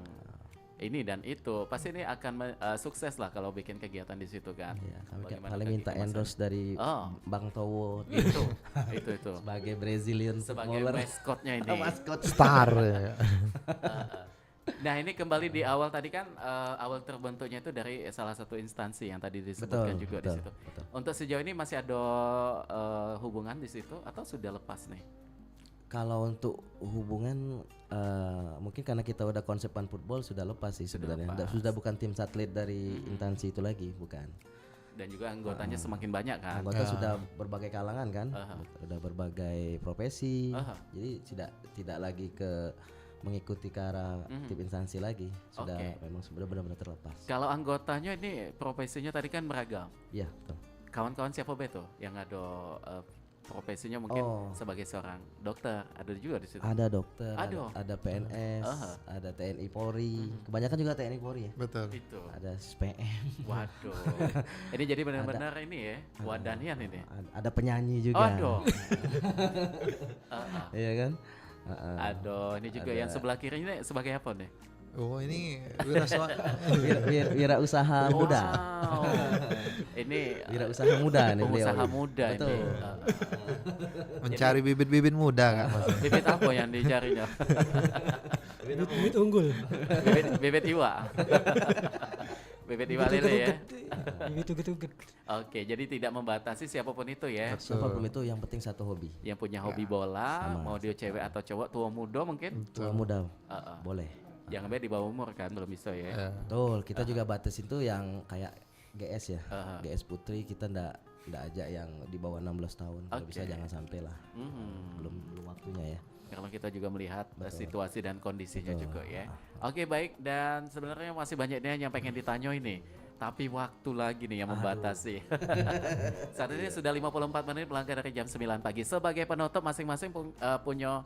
S4: ini dan itu pasti ini akan sukses lah kalau bikin kegiatan di situ kan.
S6: Iya, kami minta endorse dari Bang Towo
S4: itu.
S6: sebagai Brazilian
S4: sebagai maskotnya ini.
S6: Maskot
S7: star.
S4: Nah ini kembali di awal tadi kan awal terbentuknya itu dari salah satu instansi yang tadi disebutkan juga di situ. Untuk sejauh ini masih ada hubungan di situ atau sudah lepas nih?
S6: Kalau untuk hubungan mungkin karena kita udah konsep Fun Football sudah lepas sih sebenarnya. Sudah bukan tim satelit dari instansi itu lagi, bukan.
S4: Dan juga anggotanya semakin banyak kan.
S6: Anggota sudah berbagai kalangan kan, sudah berbagai profesi. Jadi tidak lagi mengikuti ke arah tim instansi lagi, sudah memang sudah benar-benar terlepas.
S4: Kalau anggotanya ini profesinya tadi kan beragam.
S6: Iya, betul.
S4: Kawan-kawan siapa betul yang ada profesinya mungkin sebagai seorang dokter, ada juga di situ.
S6: Ada dokter, ada PNS, ada TNI Polri. Kebanyakan juga TNI Polri ya.
S7: Betul.
S4: Itu.
S6: Ada SPM.
S4: Waduh. Ini jadi benar-benar ini ya, wadanian ini.
S6: Ada penyanyi juga.
S4: Aduh.
S6: Iya kan?
S4: Aduh, ini juga yang sebelah kiri ini sebagai apa nih?
S7: Oh ini
S6: wira usaha muda.
S4: Ini
S6: wira usaha muda nih.
S4: Pengusaha muda
S6: betul.
S4: Ini.
S7: Mencari bibit-bibit muda Kak.
S4: Bibit apa yang dicarinya?
S5: Bibit unggul.
S4: Bibit iwa. Bibit iwa lele ya.
S5: Bibit uget-uget.
S4: Oke, jadi tidak membatasi siapapun itu ya.
S6: Siapapun itu, yang penting satu hobi.
S4: Yang punya hobi bola, mau dia cewek atau cowok, tua muda mungkin.
S6: Tua muda, boleh.
S4: Jangan sampai di bawah umur kan, belum bisa ya.
S6: Betul, kita juga batasin tuh yang kayak GS ya, GS Putri kita ndak ajak yang di bawah 16 tahun. Kalau bisa jangan sampai lah, belum waktunya ya.
S4: Karena kita juga melihat situasi dan kondisinya juga ya. Oke baik, dan sebenarnya masih banyak nih yang pengen ditanya ini. Tapi waktu lagi nih yang membatasi. Saat ini sudah 54 menit melangkah dari jam 9 pagi. Sebagai penutup masing-masing punya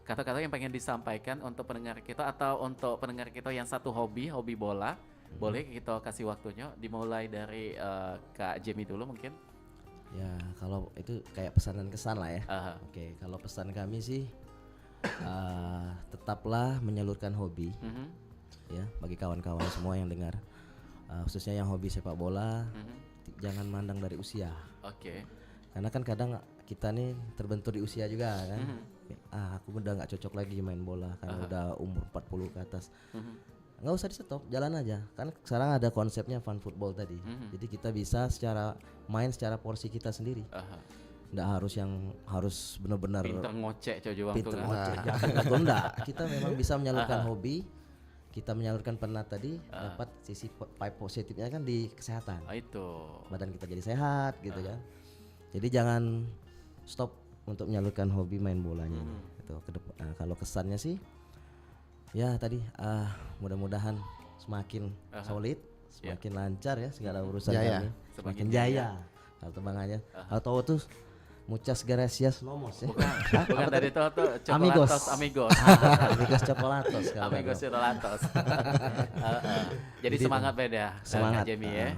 S4: kata-kata yang pengen disampaikan untuk pendengar kita atau untuk pendengar kita yang satu hobi bola. Boleh kita kasih waktunya, dimulai dari Kak Jamie dulu mungkin.
S6: Ya kalau itu kayak pesanan kesan lah ya. Oke, kalau pesan kami sih tetaplah menyalurkan hobi ya bagi kawan-kawan semua yang dengar, khususnya yang hobi sepak bola. Jangan mandang dari usia. Karena kan kadang kita nih terbentur di usia juga kan. Aku udah nggak cocok lagi main bola karena udah umur 40 ke atas. Nggak usah di stop, jalan aja. Kan sekarang ada konsepnya Fun Football tadi. Jadi kita bisa main secara porsi kita sendiri. Nggak harus benar-benar
S4: pintar ngocek coba waktu
S6: kan. Enggak, kita memang bisa menyalurkan hobi. Kita menyalurkan penat tadi, dapat sisi positifnya kan di kesehatan.
S4: Itu.
S6: Badan kita jadi sehat gitu kan. Jadi jangan stop untuk menyalurkan hobi main bolanya. Gitu. Kalau kesannya sih ya tadi mudah-mudahan semakin solid, semakin lancar ya segala urusan kami, semakin jaya. Kalau tebangannya, atau tuh muchas gracias nomos ya.
S4: Bukan dari itu
S6: amigos.
S4: Amigos
S6: Chocolatos.
S4: Amigos Chocolatos. Jadi semangat beda
S6: semangat
S4: Jamie ya.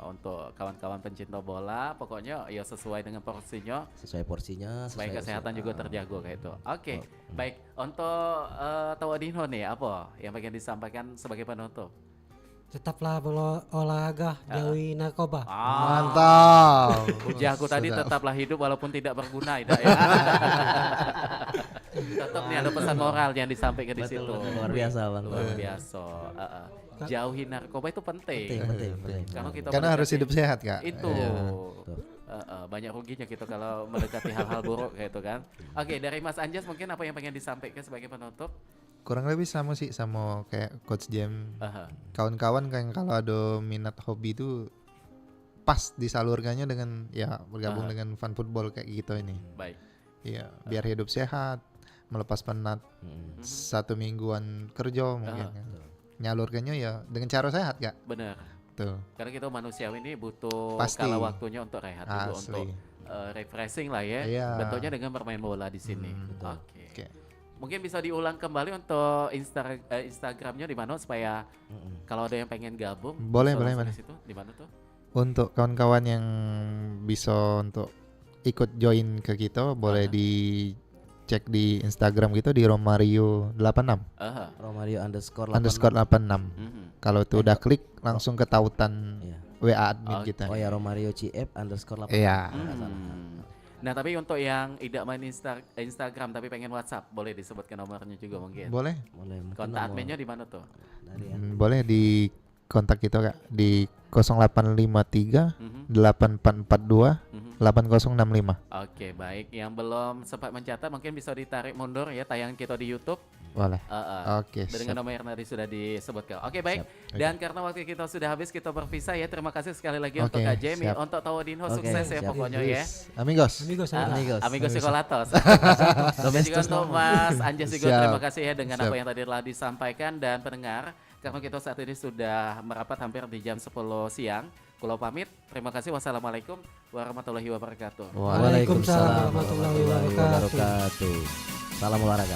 S4: Untuk kawan-kawan pencinta bola, pokoknya ya sesuai dengan porsinya.
S6: Sesuai porsinya.
S4: Supaya kesehatan juga terjaga kayak itu. Oke, baik. Untuk Tawadino nih, apa yang pengen disampaikan sebagai penutup?
S5: Tetaplah olahraga, jauhi narkoba.
S7: Mantap.
S4: Uji aku tadi tetaplah hidup walaupun tidak berguna ya. Tetap nih ada pesan moral yang disampaikan di situ.
S6: Luar biasa Bang.
S4: Luar biasa. Jauhi narkoba itu penting.
S7: Karena harus hidup sehat Kak.
S4: Itu. Banyak ruginya gitu kalau mendekati hal-hal buruk kayak itu kan. Oke, dari Mas Anjas mungkin apa yang pengen disampaikan sebagai penutup?
S7: Kurang lebih sama sih, sama kayak Coach Jam. Kawan-kawan kayak kalau ada minat hobi itu pas disalurkannya dengan ya bergabung dengan Fun Football kayak gitu ini.
S4: Baik.
S7: Iya, biar hidup sehat, melepas penat 1 mingguan kerja mungkin kan. nyalurkannya ya dengan cara sehat Kak.
S4: Bener.
S7: Tuh.
S4: Karena kita manusia ini butuh
S7: Pasti.
S4: kala waktunya untuk rehat dulu,
S7: Asli.
S4: untuk refreshing lah ya.
S7: Iya.
S4: Bentuknya dengan bermain bola di sini. Oke.
S7: Oke.
S4: Mungkin bisa diulang kembali untuk Instagramnya di mana supaya kalau ada yang pengen gabung
S7: Boleh,
S4: bisa
S7: boleh,
S4: langsung
S7: boleh.
S4: di situ. Di mana tuh?
S7: Untuk kawan-kawan yang bisa untuk ikut join ke kita boleh dicek di Instagram gitu di Romario86.
S6: Romario_86.
S7: Kalau itu udah klik langsung ke tautan WA admin kita.
S6: Oh ya, Romario CF_86.
S7: Iya.
S4: Nah tapi untuk yang tidak main Instagram tapi pengen WhatsApp, boleh disebutkan nomornya juga mungkin.
S7: Boleh.
S4: Kontak adminnya di mana tuh?
S7: Boleh di kontak kita Kak di 0853 8442 8065.
S4: Oke, baik. Yang belum sempat mencatat mungkin bisa ditarik mundur ya tayangan kita di YouTube.
S7: Boleh. Oke.
S4: Dengan nomor yang tadi sudah disebutkan. Oke, baik.
S7: Siap.
S4: Dan karena waktu kita sudah habis, kita berpisah ya. Terima kasih sekali lagi untuk Kak Jamie, untuk Tawadinho, sukses ya pokoknya ya.
S7: Amigos
S4: Psikolatos. Dan juga untuk Mas Anjas juga terima kasih ya dengan apa yang tadi telah disampaikan, dan pendengar. Karena kita saat ini sudah merapat hampir di jam 10 siang. Kulo pamit. Terima kasih. Wassalamualaikum warahmatullahi wabarakatuh.
S5: Waalaikumsalam warahmatullahi wabarakatuh.
S6: Salam olahraga.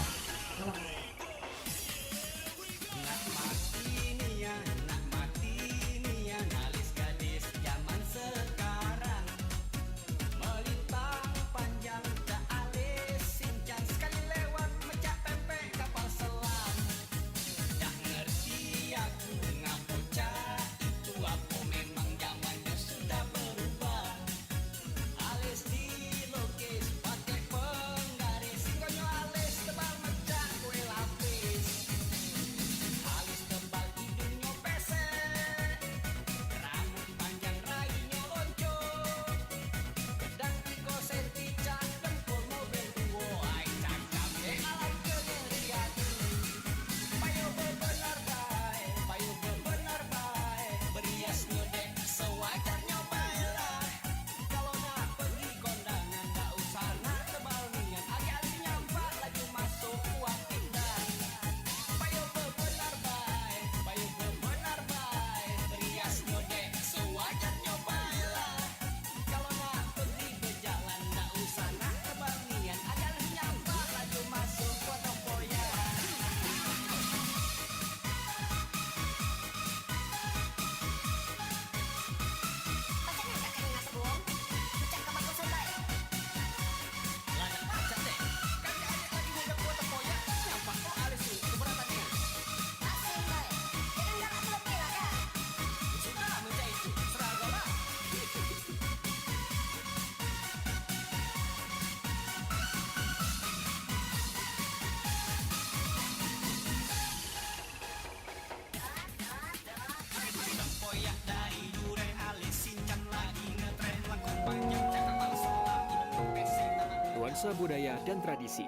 S2: Nuansa budaya dan tradisi,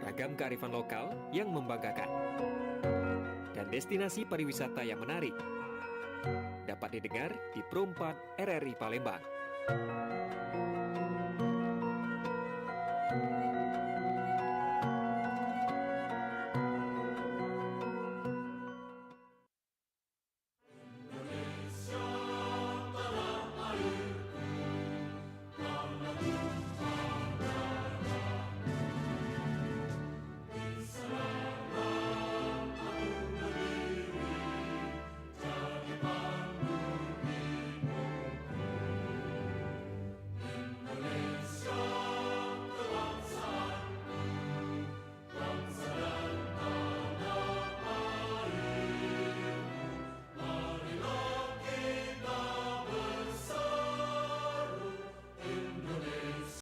S2: ragam kearifan lokal yang membanggakan, dan destinasi pariwisata yang menarik dapat didengar di Pro 4 RRI Palembang.